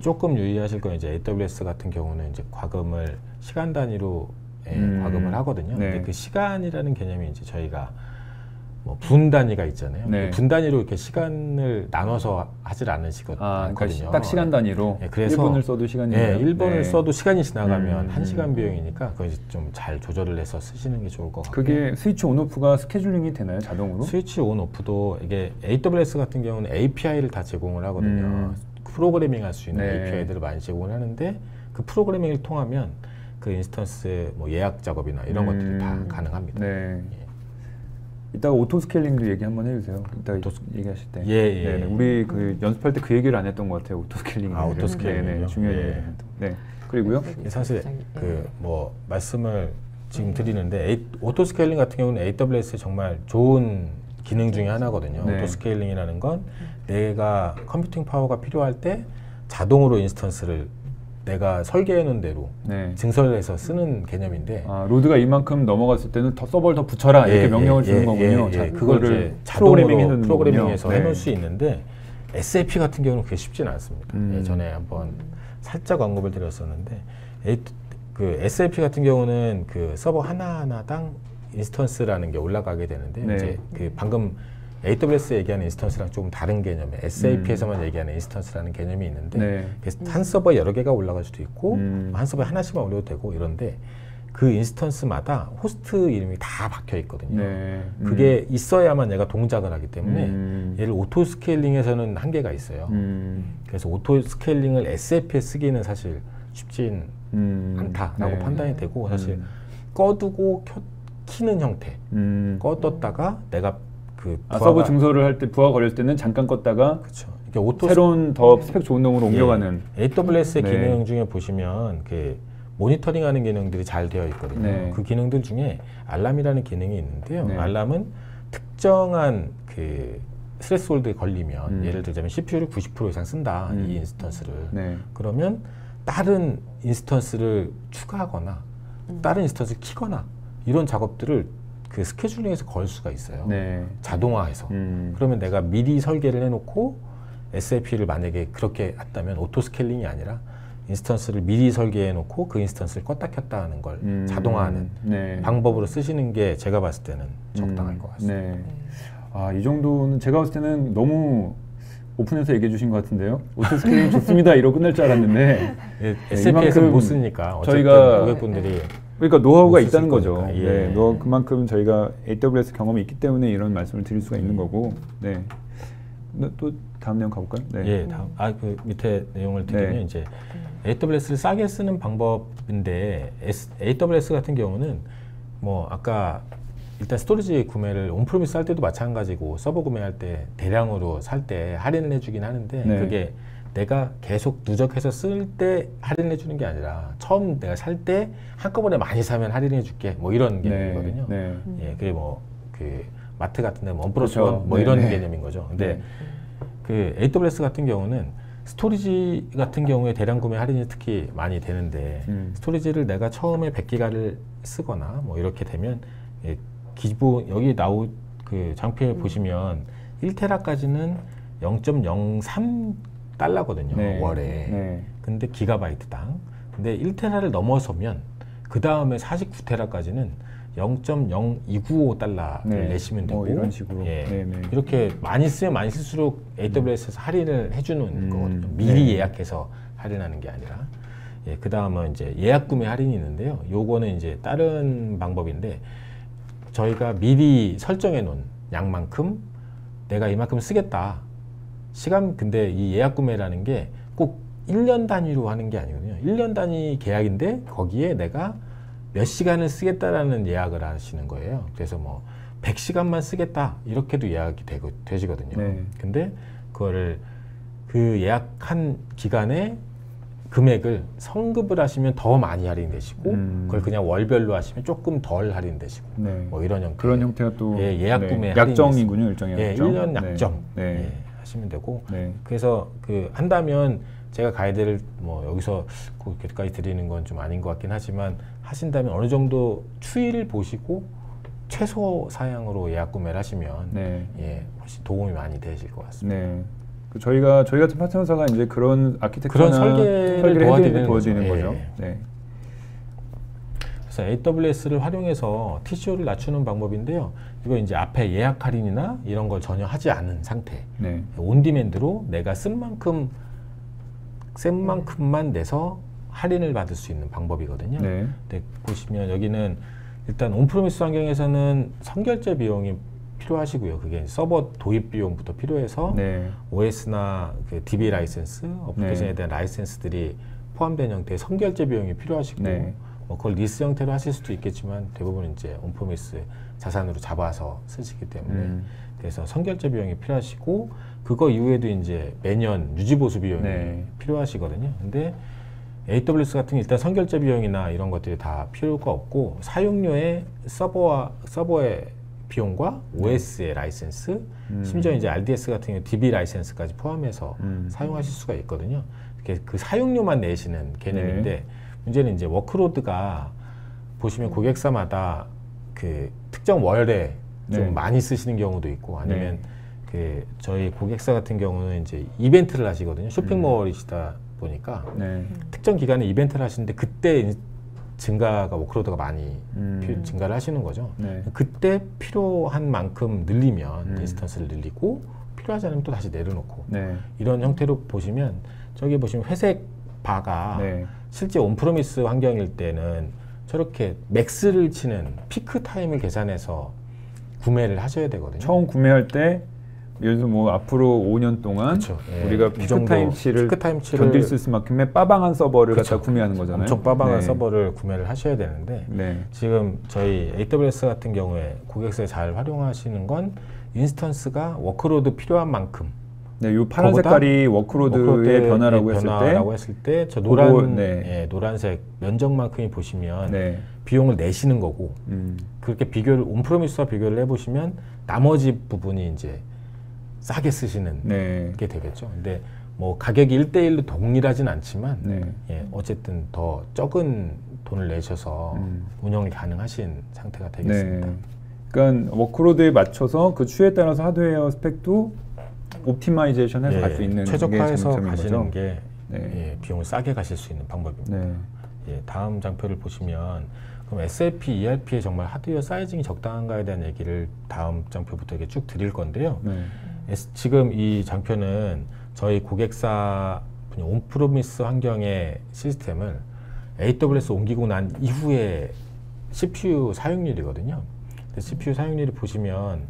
조금 유의하실 건 이제 AWS 같은 경우는 이제 과금을 시간 단위로 과금을 하거든요. 네. 근데 그 시간이라는 개념이 이제 저희가 뭐 분 단위가 있잖아요. 네. 분 단위로 이렇게 시간을 나눠서 하질 않으시거든요. 그러니까 딱 시간 단위로. 네, 그래서 1분을 써도 시간이. 네, 1분을 써도 시간이 지나가면 1시간 비용이니까 그걸 좀 잘 조절을 해서 쓰시는 게 좋을 것 같고요. 그게 스위치 온오프가 스케줄링이 되나요, 자동으로? 스위치 온오프도 이게 AWS 같은 경우는 API를 다 제공을 하거든요. 프로그래밍 할 수 있는 API들을 많이 제공을 하는데 그 프로그래밍을 통하면 그 인스턴스 뭐 예약 작업이나 이런 것들이 다 가능합니다. 네. 이따가 오토 스케일링도 얘기 한번 해주세요. 이따 얘기하실 때. 네, 우리 그 연습할 때 그 얘기를 안 했던 것 같아요. 오토 스케일링. 오토 스케일링. 네, 중요한 얘기. 네. 그리고요. 사실 그 뭐 말씀을 지금 드리는데 오토 스케일링 같은 경우는 AWS의 정말 좋은 기능 중에 하나거든요. 네. 오토 스케일링이라는 건 내가 컴퓨팅 파워가 필요할 때 자동으로 인스턴스를 내가 설계해 놓은 대로 증설해서 쓰는 개념인데 로드가 이만큼 넘어갔을 때는 더 서버를 더 붙여라 이렇게 명령을 주는 거군요. 그거를 자동으로 프로그래밍해서 해놓을 수 있는데 SAP 같은 경우는 그게 쉽지는 않습니다. 예전에 한번 살짝 언급을 드렸었는데 그 SAP 같은 경우는 그 서버 하나하나당 인스턴스라는 게 올라가게 되는데 이제 그 방금 AWS 얘기하는 인스턴스랑 조금 다른 개념에 SAP에서만 얘기하는 인스턴스라는 개념이 있는데 한 서버에 여러 개가 올라갈 수도 있고 한 서버에 하나씩만 올려도 되고 이런데 그 인스턴스마다 호스트 이름이 다 박혀 있거든요. 그게 있어야만 얘가 동작을 하기 때문에 얘를 오토 스케일링에서는 한계가 있어요. 그래서 오토 스케일링을 SAP에 쓰기는 사실 쉽진 않다라고 판단이 되고 사실 꺼두고 키는 형태 꺼뒀다가 내가 그 서버 증설을 할 때 부하 걸릴 때는 잠깐 껐다가 그렇죠. 새로운 더 스펙 좋은 놈으로 옮겨가는 AWS의 기능 중에 보시면 그 모니터링하는 기능들이 잘 되어 있거든요. 그 기능들 중에 알람이라는 기능이 있는데요. 알람은 특정한 그 스레스홀드에 걸리면 예를 들자면 CPU를 90% 이상 쓴다 이 인스턴스를 그러면 다른 인스턴스를 추가하거나 다른 인스턴스를 키거나 이런 작업들을 그 스케줄링에서 걸 수가 있어요. 자동화해서. 그러면 내가 미리 설계를 해놓고 SAP를 만약에 그렇게 했다면 오토 스케일링이 아니라 인스턴스를 미리 설계해놓고 그 인스턴스를 껐다 켰다 하는 걸 자동화하는 방법으로 쓰시는 게 제가 봤을 때는 적당할 것 같습니다. 이 정도는 제가 봤을 때는 너무 오픈해서 얘기해 주신 것 같은데요. 오토 스케일링 좋습니다 이러고 끝날 줄 알았는데 SAP에서 못 쓰니까 저희가 고객분들이 그러니까 노하우가 있다는 거죠. 그만큼 저희가 AWS 경험이 있기 때문에 이런 말씀을 드릴 수가 있는 거고. 또 다음 내용 가볼까요? 다음 그 밑에 내용을 드리면 이제 AWS를 싸게 쓰는 방법인데 AWS 같은 경우는 뭐 아까 일단 스토리지 구매를 온프리미스 할 때도 마찬가지고 서버 구매할 때 대량으로 살 때 할인을 해주긴 하는데 그게 내가 계속 누적해서 쓸 때 할인해 주는 게 아니라 처음 내가 살 때 한꺼번에 많이 사면 할인해 줄게 뭐 이런 개념이거든요. 그게 뭐 그 마트 같은 데 원 플러스 원 뭐 이런 개념인 거죠. 근데 그 AWS 같은 경우는 스토리지 같은 경우에 대량 구매 할인이 특히 많이 되는데 스토리지를 내가 처음에 100기가를 쓰거나 뭐 이렇게 되면 기본 여기 나온 그 장표에 보시면 1테라까지는 0.03 달러거든요. 월에. 근데 기가바이트당. 근데 1테라를 넘어서면 그 다음에 49테라까지는 0.0295 달러를 내시면 되고 이런 식으로. 이렇게 많이 쓰면 많이 쓸수록 AWS에서 할인을 해주는 거거든요. 미리 예약해서 할인하는 게 아니라. 그 다음은 이제 예약 구매 할인이 있는데요. 요거는 이제 다른 방법인데 저희가 미리 설정해 놓은 양만큼 내가 이만큼 쓰겠다. 근데 이 예약 구매라는 게 꼭 1년 단위로 하는 게 아니거든요. 1년 단위 계약인데 거기에 내가 몇 시간을 쓰겠다라는 예약을 하시는 거예요. 그래서 뭐 100시간만 쓰겠다 이렇게도 예약이 되시거든요. 근데 그거를 그 예약한 기간에 금액을 성급을 하시면 더 많이 할인되시고 그걸 그냥 월별로 하시면 조금 덜 할인되시고 뭐 이런 형태. 그런 형태가 또 예약 구매 약정이군요. 일종의 약정. 1년 약정 하시면 되고 그래서 그 한다면 제가 가이드를 뭐 여기서 그렇게까지 드리는 건 좀 아닌 것 같긴 하지만 하신다면 어느 정도 추이를 보시고 최소 사양으로 예약 구매를 하시면 훨씬 도움이 많이 되실 것 같습니다. 저희 같은 파트너사가 이제 그런 아키텍처나 그런 설계를 도와드리는 거죠. 네. 그래서 AWS를 활용해서 TCO를 낮추는 방법인데요. 이거 이제 앞에 예약 할인이나 이런 걸 전혀 하지 않은 상태. 네. 온디맨드로 내가 쓴 만큼만 내서 할인을 받을 수 있는 방법이거든요. 네. 근데 보시면 여기는 일단 온프로미스 환경에서는 선결제 비용이 필요하시고요. 그게 서버 도입 비용부터 필요해서 네. OS나 그 DB 라이센스, 어플리케이션에 대한 라이센스들이 포함된 형태의 선결제 비용이 필요하시고 네. 뭐 그걸 리스 형태로 하실 수도 있겠지만 대부분 이제 온프로미스 자산으로 잡아서 쓰시기 때문에 그래서 선결제 비용이 필요하시고 그거 이후에도 이제 매년 유지 보수 비용이 필요하시거든요. 근데 AWS 같은 경우 일단 선결제 비용이나 이런 것들이 다 필요가 없고 사용료의 서버의 비용과 OS의 라이센스, 심지어 이제 RDS 같은 경우 DB 라이센스까지 포함해서 사용하실 수가 있거든요. 그 사용료만 내시는 개념인데 문제는 이제 워크로드가 보시면 고객사마다 그 특정 월에 좀 많이 쓰시는 경우도 있고 아니면 그 저희 고객사 같은 경우는 이제 이벤트를 하시거든요. 쇼핑몰이시다 보니까 특정 기간에 이벤트를 하시는데 그때 증가가 워크로드가 많이 증가를 하시는 거죠. 그때 필요한 만큼 늘리면 인스턴스를 늘리고 필요하지 않으면 또 다시 내려놓고 이런 형태로 보시면 저기 보시면 회색 바가 실제 온프로미스 환경일 때는 저렇게 맥스를 치는 피크 타임을 계산해서 구매를 하셔야 되거든요. 처음 구매할 때 예를 들어 뭐 앞으로 5년 동안 우리가 피크 타임치를 견딜 수 있을 만큼의 빠방한 서버를 갖다 구매하는 거잖아요. 엄청 빠방한 서버를 구매를 하셔야 되는데 지금 저희 AWS 같은 경우에 고객사에 잘 활용하시는 건 인스턴스가 워크로드 필요한 만큼 요 파란 색깔이 워크로드의 변화라고 했을 때 저 노란색 면적만큼이 보시면 비용을 내시는 거고 그렇게 온프로미스와 비교를 해보시면 나머지 부분이 이제 싸게 쓰시는 게 되겠죠. 근데 뭐 가격이 1대1로 동일하진 않지만 어쨌든 더 적은 돈을 내셔서 운영이 가능하신 상태가 되겠습니다. 그러니까 워크로드에 맞춰서 그 추에 따라서 하드웨어 스펙도 옵티마이제이션해서 갈 수 있는 최적화해서 게 가시는 게 비용을 싸게 가실 수 있는 방법입니다. 다음 장표를 보시면 그럼 SAP, ERP의 정말 하드웨어 사이징이 적당한가에 대한 얘기를 다음 장표부터 이렇게 쭉 드릴 건데요. 지금 이 장표는 저희 고객사 온프로미스 환경의 시스템을 AWS 옮기고 난 이후에 CPU 사용률이거든요. CPU 사용률을 보시면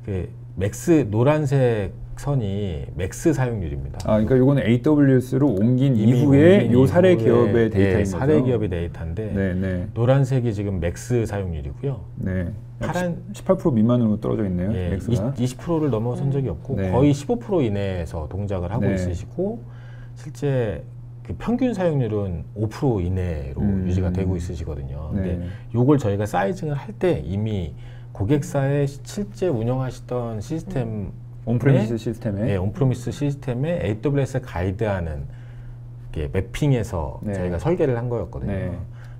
그 맥스 노란색 선이 맥스 사용률입니다. 그러니까 이거는 AWS로 옮긴 이후에 요 사례 기업의 데이터인 거죠. 사례 기업의 데이터인데 노란색이 지금 맥스 사용률이고요. 파란 18% 미만으로 떨어져 있네요. 맥스가 20%를 넘어선 적이 없고 거의 15% 이내에서 동작을 하고 있으시고 실제 그 평균 사용률은 5% 이내로 유지가 되고 있으시거든요. 근데 요걸 저희가 사이징을 할 때 이미 고객사의 실제 운영하시던 시스템 온프로미스 시스템에 온프로미스 시스템에 AWS에 가이드하는 매핑해서 저희가 설계를 한 거였거든요.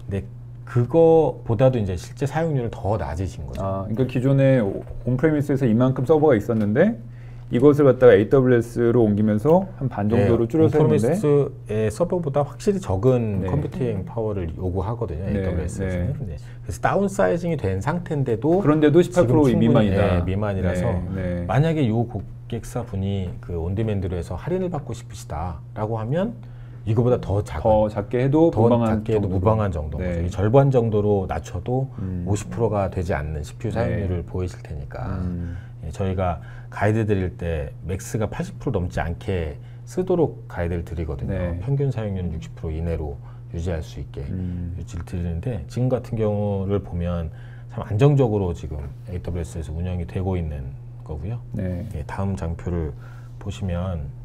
근데 그거보다도 이제 실제 사용률은 더 낮으신 거죠. 그러니까 기존에 온프레미스에서 이만큼 서버가 있었는데 이것을 갖다가 AWS로 옮기면서 한 반 정도로 줄여서 했는데 온프레미스의 서버보다 확실히 적은 컴퓨팅 파워를 요구하거든요. AWS에서는. 그래서 다운사이징이 된 상태인데도 그런데도 18% 미만이다. 미만이라서 만약에 요 고객사 분이 그 온디맨드로 해서 할인을 받고 싶으시다라고 하면 이거보다 더 작게 해도 무방한 정도. 절반 정도로 낮춰도 50%가 되지 않는 CPU 사용률을 보이실 테니까 저희가 가이드 드릴 때 맥스가 80% 넘지 않게 쓰도록 가이드를 드리거든요. 평균 사용률은 60% 이내로 유지할 수 있게 유지를 드리는데 지금 같은 경우를 보면 참 안정적으로 지금 AWS에서 운영이 되고 있는 거고요. 다음 장표를 보시면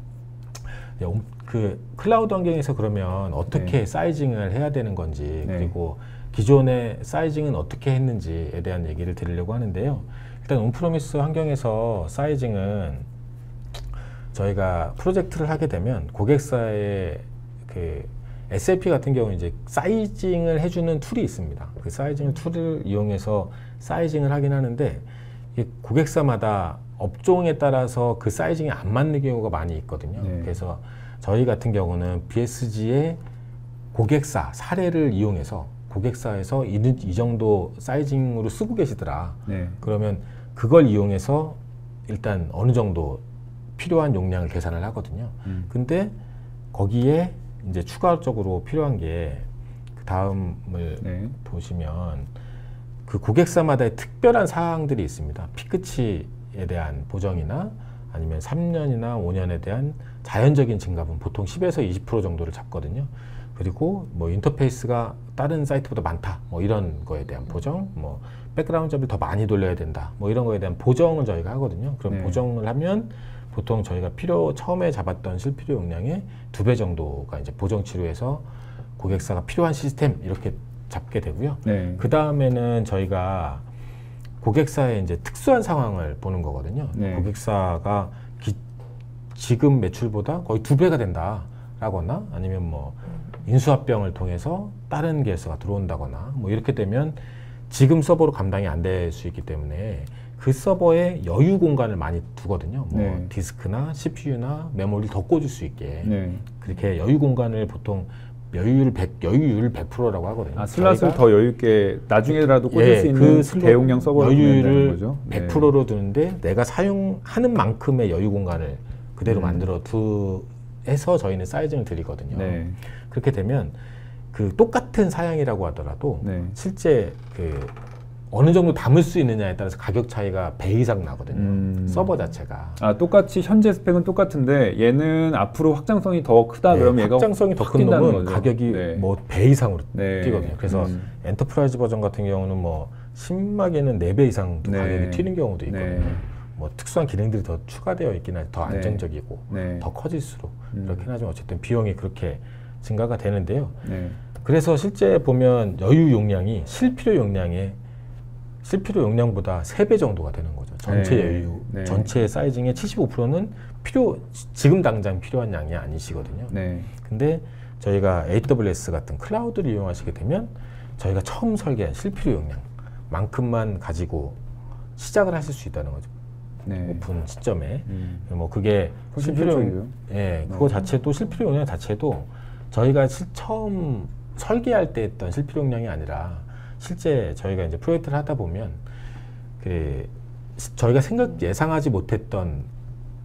그 클라우드 환경에서 그러면 어떻게 사이징을 해야 되는 건지 그리고 기존의 사이징은 어떻게 했는지에 대한 얘기를 드리려고 하는데요. 일단 온프로미스 환경에서 사이징은 저희가 프로젝트를 하게 되면 고객사의 그 SAP 같은 경우 이제 사이징을 해주는 툴이 있습니다. 그 사이징 툴을 이용해서 사이징을 하긴 하는데 고객사마다 업종에 따라서 그 사이징이 안 맞는 경우가 많이 있거든요. 네. 그래서 저희 같은 경우는 BSG의 고객사 사례를 이용해서 고객사에서 이 정도 사이징으로 쓰고 계시더라. 네. 그러면 그걸 이용해서 일단 어느 정도 필요한 용량을 계산을 하거든요. 근데 거기에 이제 추가적으로 필요한 게 그 다음을 네. 보시면 그 고객사마다의 특별한 사항들이 있습니다. 피크치에 대한 보정이나 아니면 3년이나 5년에 대한 자연적인 증가분 보통 10에서 20% 정도를 잡거든요. 그리고 뭐 인터페이스가 다른 사이트보다 많다, 뭐 이런 거에 대한 보정, 뭐 백그라운드 잡을 더 많이 돌려야 된다, 뭐 이런 거에 대한 보정을 저희가 하거든요. 그럼 네. 보정을 하면 보통 저희가 처음에 잡았던 실필요 용량의 2배 정도가 이제 보정 치료에서 고객사가 필요한 시스템 이렇게 잡게 되고요. 네. 그 다음에는 저희가 고객사의 이제 특수한 상황을 보는 거거든요. 네. 고객사가 지금 매출보다 거의 2배가 된다라거나 아니면 뭐 인수합병을 통해서 다른 계열사가 들어온다거나 뭐 이렇게 되면 지금 서버로 감당이 안 될 수 있기 때문에 그 서버에 여유 공간을 많이 두거든요. 뭐 네. 디스크나 CPU나 메모리를 더 꽂을 수 있게 네. 그렇게 여유 공간을 보통 여유율 100%라고 하거든요. 아, 슬롯을 더 여유 있게 나중에라도 꽂을 수 있는 대용량 서버를 여유율을 거죠? 100%로 두는데 내가 사용하는 만큼의 여유 공간을 그대로 만들어 해서 저희는 사이징을 드리거든요. 네. 그렇게 되면 그 똑같은 사양이라고 하더라도 네. 실제 그 어느 정도 담을 수 있느냐에 따라서 가격 차이가 배 이상 나거든요. 서버 자체가. 아, 똑같이 현재 스펙은 똑같은데 얘는 앞으로 확장성이 더 크다 네, 그러면 얘가 확장성이 더 큰 놈은 가격이 네. 뭐 배 이상으로 네. 뛰거든요. 그래서 엔터프라이즈 버전 같은 경우는 뭐 심하게는 4배 이상 네. 가격이 튀는 경우도 있거든요. 네. 뭐 특수한 기능들이 더 추가되어 있긴 하지 더 네. 안정적이고 네. 더 커질수록 그렇긴 하지만 어쨌든 비용이 그렇게 증가가 되는데요. 네. 그래서 실제 보면 여유 용량이 실필요 용량보다 3배 정도가 되는 거죠. 전체 네. 여유, 네. 전체 사이징의 75%는 지금 당장 필요한 양이 아니시거든요. 네. 근데 저희가 AWS 같은 클라우드를 이용하시게 되면 저희가 처음 설계한 실필요 용량만큼만 가지고 시작을 하실 수 있다는 거죠. 네. 오픈 시점에. 뭐 그게 훨씬 실필요 효율적이고요. 예, 그거 자체도 실필요 용량 자체도 저희가 처음 설계할 때 했던 실필요 용량이 아니라 실제 저희가 이제 프로젝트를 하다 보면 그 저희가 예상하지 못했던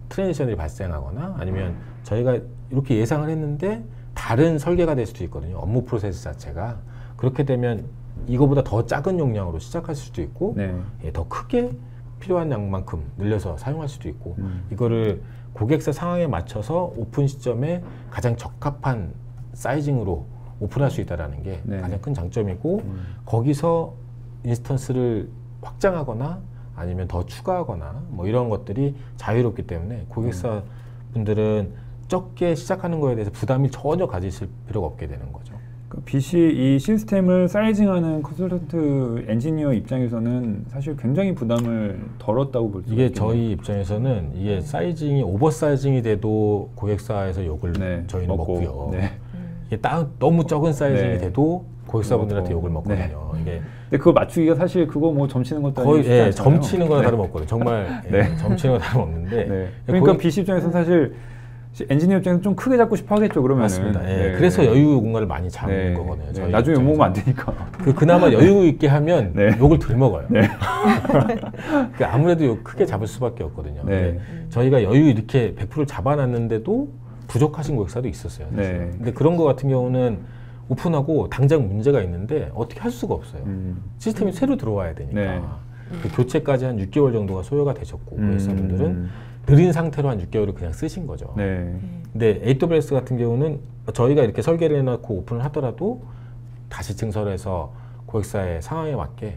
트랜지션이 발생하거나 아니면 저희가 이렇게 예상을 했는데 다른 설계가 될 수도 있거든요. 업무 프로세스 자체가. 그렇게 되면 이거보다 더 작은 용량으로 시작할 수도 있고 네. 예, 더 크게 필요한 양만큼 늘려서 사용할 수도 있고 이거를 고객사 상황에 맞춰서 오픈 시점에 가장 적합한 사이징으로 오픈할 수 있다는 게 네. 가장 큰 장점이고 거기서 인스턴스를 확장하거나 아니면 더 추가하거나 뭐 이런 것들이 자유롭기 때문에 고객사 분들은 적게 시작하는 거에 대해서 부담이 전혀 가지실 필요가 없게 되는 거죠. BC 이 시스템을 사이징하는 컨설턴트 엔지니어 입장에서는 사실 굉장히 부담을 덜었다고 볼 수 있겠네요. 이게 저희 입장에서는 이게 사이징이 오버사이징이 돼도 고객사에서 욕을 네, 저희는 먹고요. 네. 이게 너무 적은 사이징이 네. 돼도 고객사분들한테 욕을 네. 먹거든요. 이게 근데 그거 맞추기가 사실 그거 뭐 점치는 것도 거의 아니고 쉽지 않잖아요. 점치는 거나 네. 다름없거든요. 정말 네. 점치는 거나 다름없는데 네. 그러니까 BC 입장에서는 사실 엔지니어 입장에서 좀 크게 잡고 싶어 하겠죠. 그러면은. 맞습니다. 예. 네. 그래서 여유 공간을 많이 잡는 네. 거거든요. 네. 저희 나중에 입장에서. 욕먹으면 안 되니까. 그나마 여유 있게 하면 네. 욕을 덜 먹어요. 네. 그러니까 아무래도 욕 크게 잡을 수밖에 없거든요. 네. 근데 저희가 여유 이렇게 100%를 잡아놨는데도 부족하신 고객사도 있었어요. 사실. 네. 근데 그런 거 같은 경우는 오픈하고 당장 문제가 있는데 어떻게 할 수가 없어요. 시스템이 새로 들어와야 되니까. 네. 그 교체까지 한 6개월 정도가 소요가 되셨고 고객사분들은 느린 상태로 한 6개월을 그냥 쓰신 거죠. 네. 근데 AWS 같은 경우는 저희가 이렇게 설계를 해놓고 오픈을 하더라도 다시 증설해서 고객사의 상황에 맞게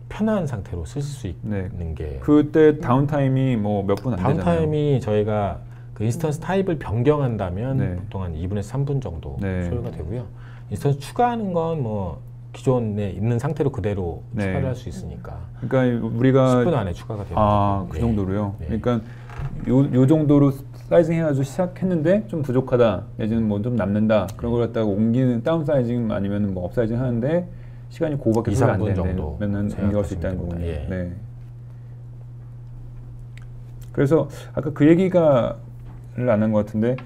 편한 상태로 쓰실 수 있는 네. 게 그때 다운타임이 뭐 몇 분 안 되잖아요. 다운타임이 저희가 그 인스턴스 타입을 변경한다면 네. 보통 한 2분에서 3분 정도 네. 소요가 되고요. 인스턴스 추가하는 건 뭐 기존에 있는 상태로 그대로 네. 추가를 할 수 있으니까 그러니까 우리가 10분 안에 추가가 되는 아, 거죠. 그 네. 정도로요. 네. 그러니까 요 정도로 사이징 해가지고 시작했는데 좀 부족하다, 내지는 뭐 좀 남는다 그런 걸 갖다가 옮기는 다운 사이징 아니면 뭐 업 사이징 하는데 시간이 그거밖에 2, 소요 안 3분 정도 되면은 옮겨갈 수 있다는 생각하시면 거군요. 됩니다. 예. 네. 그래서 아까 그 얘기가 안 한 것 같은데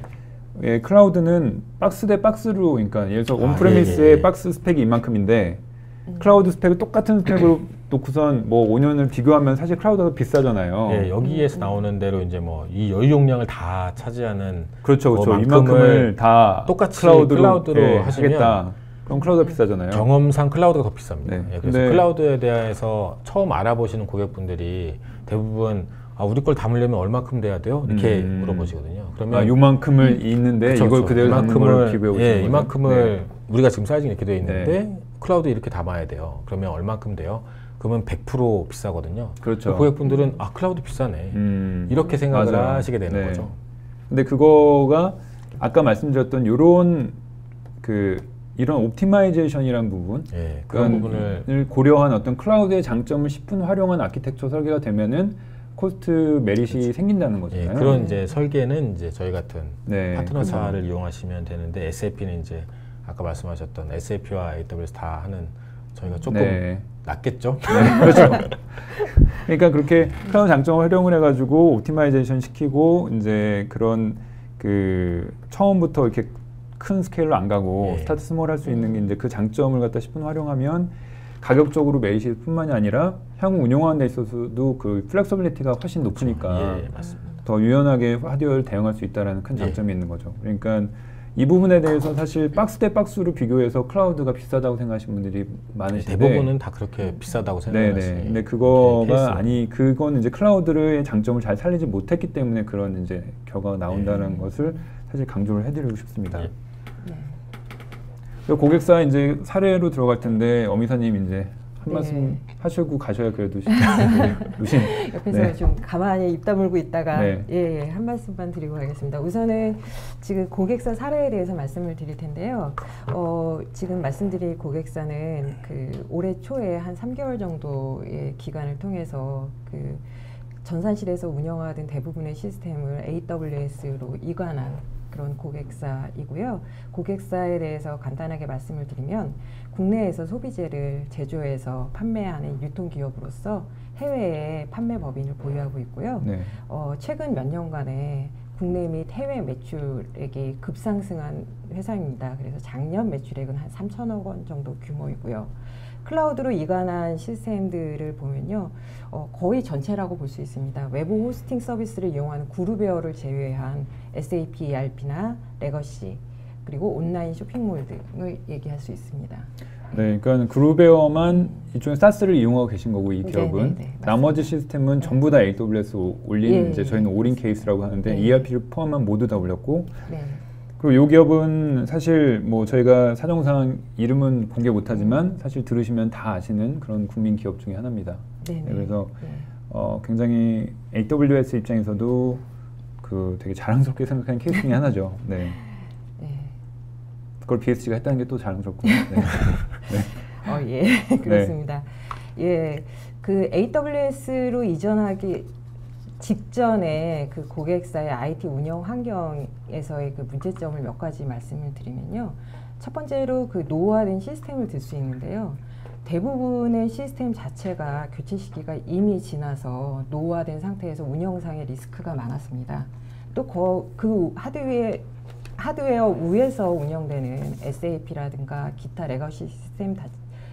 예, 클라우드는 박스 대 박스로 그러니까 예를 들어 온프레미스의 박스 스펙이 이만큼인데 클라우드 스펙을 똑같은 스펙으로 놓고선 뭐 5년을 비교하면 사실 클라우드가 비싸잖아요. 예, 여기에서 나오는 대로 이제 뭐 이 여유 용량을 다 차지하는 그렇죠, 그렇죠. 이만큼을 다 똑같이 클라우드로 예, 하겠다. 그럼 클라우드가 비싸잖아요. 경험상 클라우드가 더 비쌉니다. 네. 예, 그래서 클라우드에 대해서 처음 알아보시는 고객분들이 대부분 우리 걸 담으려면 얼마큼 돼야 돼요? 이렇게 물어보시거든요. 그러면 요만큼을 있는데 그쵸, 이걸 그대로 담는 걸 비교해 보시는 거죠. 이만큼을 우리가 지금 사이즈가 이렇게 되어 있는데 클라우드에 이렇게 담아야 돼요. 그러면 얼마큼 돼요? 그러면 100% 비싸거든요. 그렇죠. 고객분들은 클라우드 비싸네. 이렇게 생각을 맞아요. 하시게 되는 거죠. 근데 그거가 아까 말씀드렸던 요런 이런 옵티마이제이션이라는 부분, 그런 부분을 고려한 어떤 클라우드의 장점을 10분 활용한 아키텍처 설계가 되면은 코스트 메릿이 생긴다는 거잖아요. 그런 이제 설계는 이제 저희 같은 파트너사를 이용하시면 되는데 SAP는 이제 아까 말씀하셨던 SAP와 AWS 다 하는 저희가 조금 낫겠죠. 그렇죠. 그러니까 그렇게 클라우드 장점을 활용을 해가지고 옵티마이제이션 시키고 이제 그런 처음부터 이렇게 큰 스케일로 안 가고 스타트 스몰 할 수 있는 게 이제 그 장점을 갖다 10분 활용하면 가격적으로 메리실 뿐만이 아니라 향후 운영하는 데 있어서도 그 플렉서빌리티가 훨씬 높으니까 더 유연하게 하드웨어를 대응할 수 있다는 큰 장점이 있는 거죠. 그러니까 이 부분에 대해서 사실 박스 대 박스로 비교해서 클라우드가 비싸다고 생각하시는 분들이 많으신데 대부분은 다 그렇게 비싸다고 생각하시는. 근데 그거가 그건 이제 클라우드의 장점을 잘 살리지 못했기 때문에 그런 이제 결과가 나온다는 것을 사실 강조를 해드리고 싶습니다. 고객사 이제 사례로 들어갈 텐데 어미사님 이제 한 말씀 하시고 가셔야 그래도 루신 옆에서 좀 가만히 입 다물고 있다가 한 말씀만 드리고 가겠습니다. 우선은 지금 고객사 사례에 대해서 말씀을 드릴 텐데요. 지금 말씀드릴 고객사는 올해 초에 한 3개월 정도의 기간을 통해서 전산실에서 운영하던 대부분의 시스템을 AWS로 이관한 그런 고객사이고요. 고객사에 대해서 간단하게 말씀을 드리면 국내에서 소비재를 제조해서 판매하는 유통기업으로서 해외에 판매 법인을 보유하고 있고요. 최근 몇 년간에 국내 및 해외 매출액이 급상승한 회사입니다. 그래서 작년 매출액은 한 3천억 원 정도 규모이고요. 클라우드로 이관한 시스템들을 보면요. 거의 전체라고 볼 수 있습니다. 외부 호스팅 서비스를 이용하는 그룹웨어를 제외한 SAP ERP나 레거시 그리고 온라인 쇼핑몰 등을 얘기할 수 있습니다. 그러니까 그룹웨어만 이쪽에 사스를 이용하고 계신 거고 이 기업은 나머지 시스템은 전부 다 AWS 올린 이제 저희는 올인 케이스라고 하는데 ERP를 포함한 모두 다 올렸고 그리고 이 기업은 사실 뭐 저희가 사정상 이름은 공개 못하지만 사실 들으시면 다 아시는 그런 국민 기업 중에 하나입니다. 그래서 굉장히 AWS 입장에서도 되게 자랑스럽게 생각하는 케이스 중에 하나죠. 그걸 BSG가 했다는 게 또 자랑스럽군요. 그렇습니다. 그 AWS로 이전하기 직전에 그 고객사의 IT 운영 환경에서의 그 문제점을 몇 가지 말씀을 드리면요. 첫 번째로 그 노후화된 시스템을 들 수 있는데요. 대부분의 시스템 자체가 교체 시기가 이미 지나서 노후화된 상태에서 운영상의 리스크가 많았습니다. 또 그 하드웨어 위에서 운영되는 SAP라든가 기타 레거시 시스템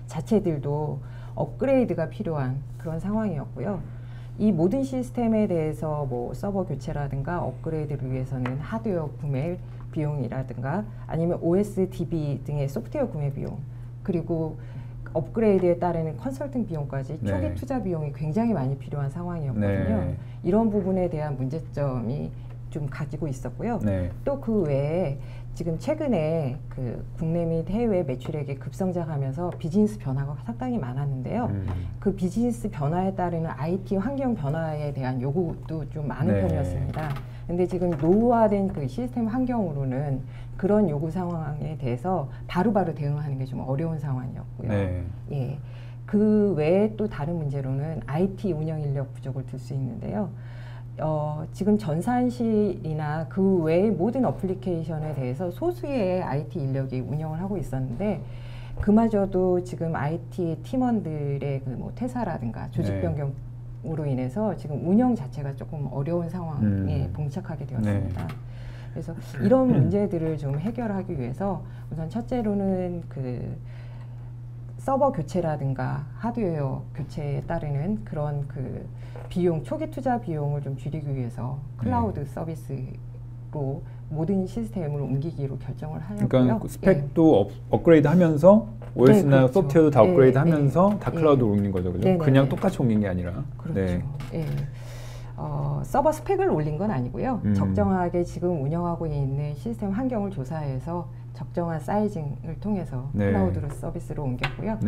자체들도 업그레이드가 필요한 그런 상황이었고요. 이 모든 시스템에 대해서 뭐 서버 교체라든가 업그레이드를 위해서는 하드웨어 구매 비용이라든가 아니면 OS DB 등의 소프트웨어 구매 비용 그리고 업그레이드에 따르는 컨설팅 비용까지 초기 투자 비용이 굉장히 많이 필요한 상황이었거든요. 이런 부분에 대한 문제점이 좀 가지고 있었고요. 또 그 외에 지금 최근에 그 국내 및 해외 매출액이 급성장하면서 비즈니스 변화가 상당히 많았는데요. 그 비즈니스 변화에 따르는 IT 환경 변화에 대한 요구도 좀 많은 편이었습니다. 근데 지금 노후화된 그 시스템 환경으로는 그런 요구 상황에 대해서 바로바로 대응하는 게 좀 어려운 상황이었고요. 그 외에 또 다른 문제로는 IT 운영 인력 부족을 들 수 있는데요. 지금 전산실이나 그 외의 모든 어플리케이션에 대해서 소수의 IT 인력이 운영을 하고 있었는데 그마저도 지금 IT 팀원들의 그 뭐 퇴사라든가 조직 변경을 으로 인해서 지금 운영 자체가 조금 어려운 상황에 봉착하게 되었습니다. 그래서 이런 문제들을 좀 해결하기 위해서 우선 첫째로는 그 서버 교체라든가 하드웨어 교체에 따르는 그런 그 비용, 초기 투자 비용을 좀 줄이기 위해서 클라우드 서비스로 모든 시스템을 옮기기로 결정을 하였고요. 그러니까 스펙도 업그레이드 하면서 OS나 그렇죠. 소프트웨어도 다 업그레이드 하면서 다 클라우드로 옮긴 거죠. 그죠? 그냥 똑같이 옮긴 게 아니라. 그렇죠. 서버 스펙을 올린 건 아니고요. 적정하게 지금 운영하고 있는 시스템 환경을 조사해서 적정한 사이징을 통해서 클라우드 서비스로 옮겼고요.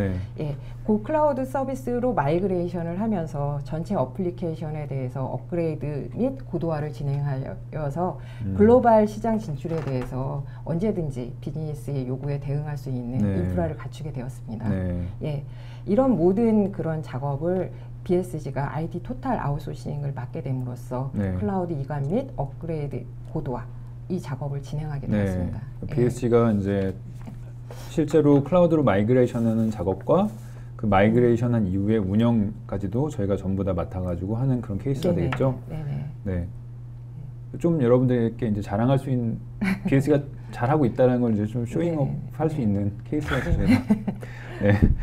그 클라우드 서비스로 마이그레이션을 하면서 전체 어플리케이션에 대해서 업그레이드 및 고도화를 진행하여서 글로벌 시장 진출에 대해서 언제든지 비즈니스의 요구에 대응할 수 있는 인프라를 갖추게 되었습니다. 이런 모든 그런 작업을 BSG가 IT 토탈 아웃소싱을 맡게 됨으로써 클라우드 이관 및 업그레이드 고도화 이 작업을 진행하게 되었습니다. BSG가 이제 실제로 클라우드로 마이그레이션하는 작업과 그 마이그레이션한 이후의 운영까지도 저희가 전부 다 맡아가지고 하는 그런 케이스가 되겠죠. 좀 여러분들께 이제 자랑할 수 있는 BSG가 잘하고 있다는 걸 이제 좀 쇼잉업 할 수 있는 케이스가 저희가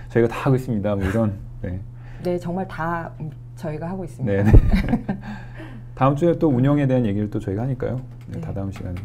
저희가 다 하고 있습니다. 뭐 이런. 정말 다 저희가 하고 있습니다. 다음 주에 또 운영에 대한 얘기를 또 저희가 하니까요. 다다음 시간에.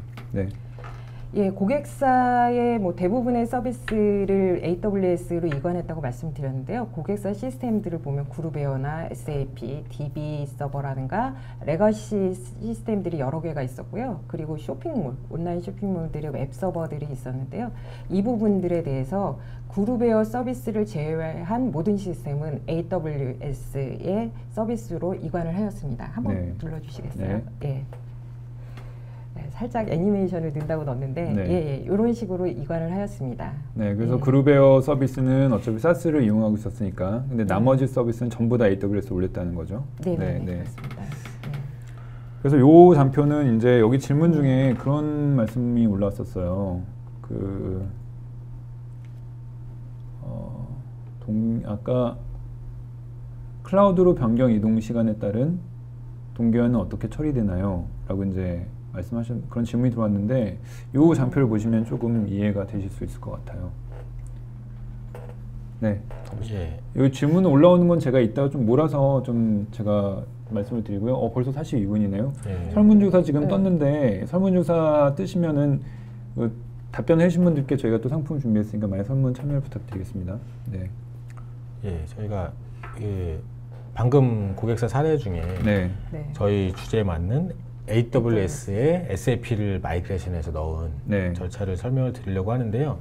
고객사의 뭐 대부분의 서비스를 AWS로 이관했다고 말씀드렸는데요. 고객사 시스템들을 보면 그룹웨어나 SAP, DB 서버라든가 레거시 시스템들이 여러 개가 있었고요. 그리고 쇼핑몰, 온라인 쇼핑몰들의 웹 서버들이 있었는데요. 이 부분들에 대해서 그룹웨어 서비스를 제외한 모든 시스템은 AWS의 서비스로 이관을 하였습니다. 한번 눌러주시겠어요? 살짝 애니메이션을 넣는다고 넣었는데 이런 식으로 이관을 하였습니다. 그래서 그룹웨어 서비스는 어차피 SaaS를 이용하고 있었으니까 근데 나머지 서비스는 전부 다 AWS에 올렸다는 거죠. 그렇습니다. 그래서 요 장표는 이제 여기 질문 중에 그런 말씀이 올라왔었어요. 아까 클라우드로 변경 이동 시간에 따른 동기화는 어떻게 처리되나요? 라고 이제 말씀하신 그런 질문이 들어왔는데 이 장표를 보시면 조금 이해가 되실 수 있을 것 같아요. 이 질문 올라오는 건 제가 이따가 좀 몰아서 좀 제가 말씀을 드리고요. 벌써 42분이네요. 설문조사 지금 떴는데 설문조사 뜨시면은 답변해 주신 분들께 저희가 또 상품 준비했으니까 많이 설문 참여를 부탁드리겠습니다. 저희가 방금 고객사 사례 중에 저희 주제에 맞는 AWS에 SAP를 마이그레이션해서 넣은 절차를 설명을 드리려고 하는데요.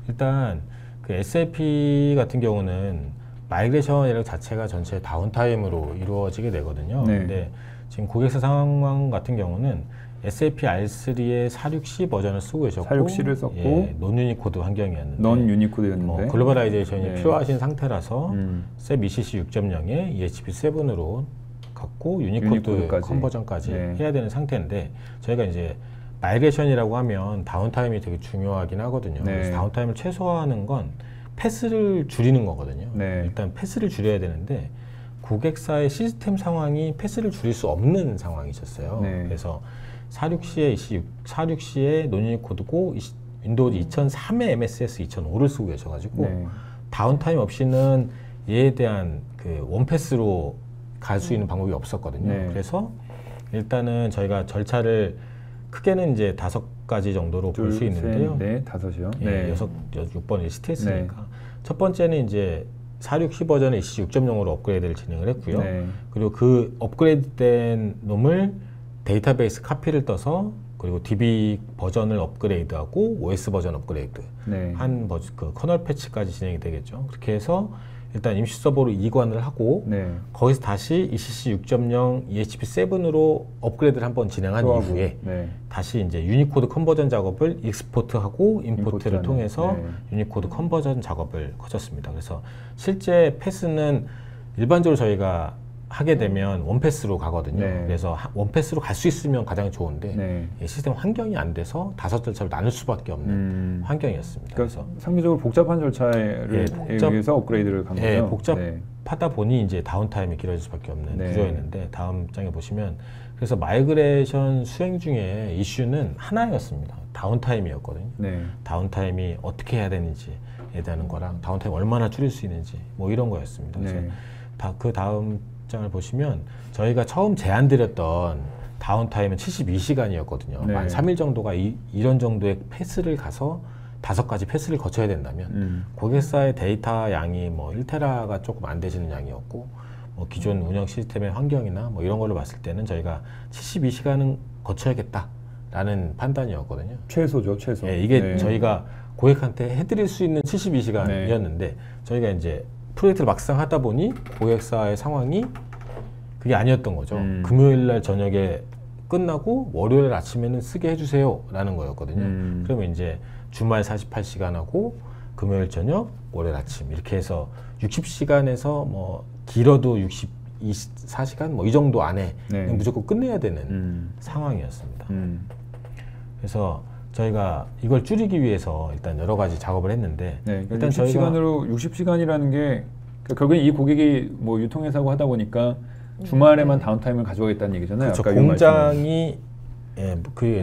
일단 그 SAP 같은 경우는 마이그레이션이라는 자체가 전체 다운타임으로 이루어지게 되거든요. 근데 지금 고객사 상황 같은 경우는 SAP R3의 4.6C 버전을 쓰고 계셨고 4.6C를 썼고 논 유니코드 환경이었는데 논 유니코드였는데 글로벌라이제이션이 필요하신 상태라서 SAP ECC 6.0에 EHP7으로 갖고 유니코드 컨버전까지 해야 되는 상태인데 저희가 이제 마이그레이션이라고 하면 다운타임이 되게 중요하긴 하거든요. 그래서 다운타임을 최소화하는 건 패스를 줄이는 거거든요. 일단 패스를 줄여야 되는데 고객사의 시스템 상황이 패스를 줄일 수 없는 상황이셨어요. 그래서 4.6C의 논유니코드고 윈도우즈 2003의 MSS 2005를 쓰고 계셔가지고 다운타임 없이는 얘에 대한 그 원패스로 갈 수 있는 방법이 없었거든요. 그래서 일단은 저희가 절차를 크게는 이제 5가지 정도로 볼 수 있는데요. 5이요? 6번 리스트 했으니까. 첫 번째는 이제 4.6C 버전의 ECC 6.0으로 업그레이드를 진행을 했고요. 그리고 그 업그레이드된 놈을 데이터베이스 카피를 떠서 그리고 DB 버전을 업그레이드하고 OS 버전 업그레이드 그 커널 패치까지 진행이 되겠죠. 그렇게 해서 일단 임시 서버로 이관을 하고 거기서 다시 ECC 6.0 EHP7으로 업그레이드를 한번 진행한 이후에 다시 이제 유니코드 컨버전 작업을 익스포트하고 임포트를 통해서 유니코드 컨버전 작업을 거쳤습니다. 그래서 실제 패스는 일반적으로 저희가 하게 되면 원패스로 가거든요. 네. 그래서 원패스로 갈 수 있으면 가장 좋은데 네. 시스템 환경이 안 돼서 5절차로 나눌 수밖에 없는 환경이었습니다. 그래서 상대적으로 복잡한 절차에 의해서 업그레이드를 간 거죠. 복잡하다 보니 이제 다운타임이 길어질 수밖에 없는 네. 구조였는데 다음 장에 보시면 그래서 마이그레이션 수행 중에 이슈는 하나였습니다. 다운타임이었거든요. 네. 다운타임이 어떻게 해야 되는지에 대한 거랑 다운타임 얼마나 줄일 수 있는지 뭐 이런 거였습니다. 그래서 그 다음 장을 보시면 저희가 처음 제안드렸던 다운타임은 72시간이었거든요. 네. 만 3일 정도가 이런 정도의 패스를 가서 5가지 패스를 거쳐야 된다면 고객사의 데이터 양이 뭐 1테라가 조금 안 되시는 양이었고 뭐 기존 운영 시스템의 환경이나 뭐 이런 걸로 봤을 때는 저희가 72시간은 거쳐야겠다라는 판단이었거든요. 최소죠, 최소. 예, 이게 저희가 고객한테 해드릴 수 있는 72시간이었는데 저희가 이제 프로젝트를 막상 하다 보니 고객사의 상황이 그게 아니었던 거죠. 금요일 날 저녁에 끝나고 월요일 아침에는 쓰게 해주세요 라는 거였거든요. 그러면 이제 주말 48시간하고 금요일 저녁, 월요일 아침 이렇게 해서 60시간에서 뭐 길어도 24시간 뭐 이 정도 안에 무조건 끝내야 되는 상황이었습니다. 그래서 저희가 이걸 줄이기 위해서 일단 여러 가지 작업을 했는데 일단 60시간이라는 게 결국엔 이 고객이 뭐 유통회사고 하다 보니까 주말에만 다운타임을 가져가겠다는 얘기잖아요. 그렇죠. 공장이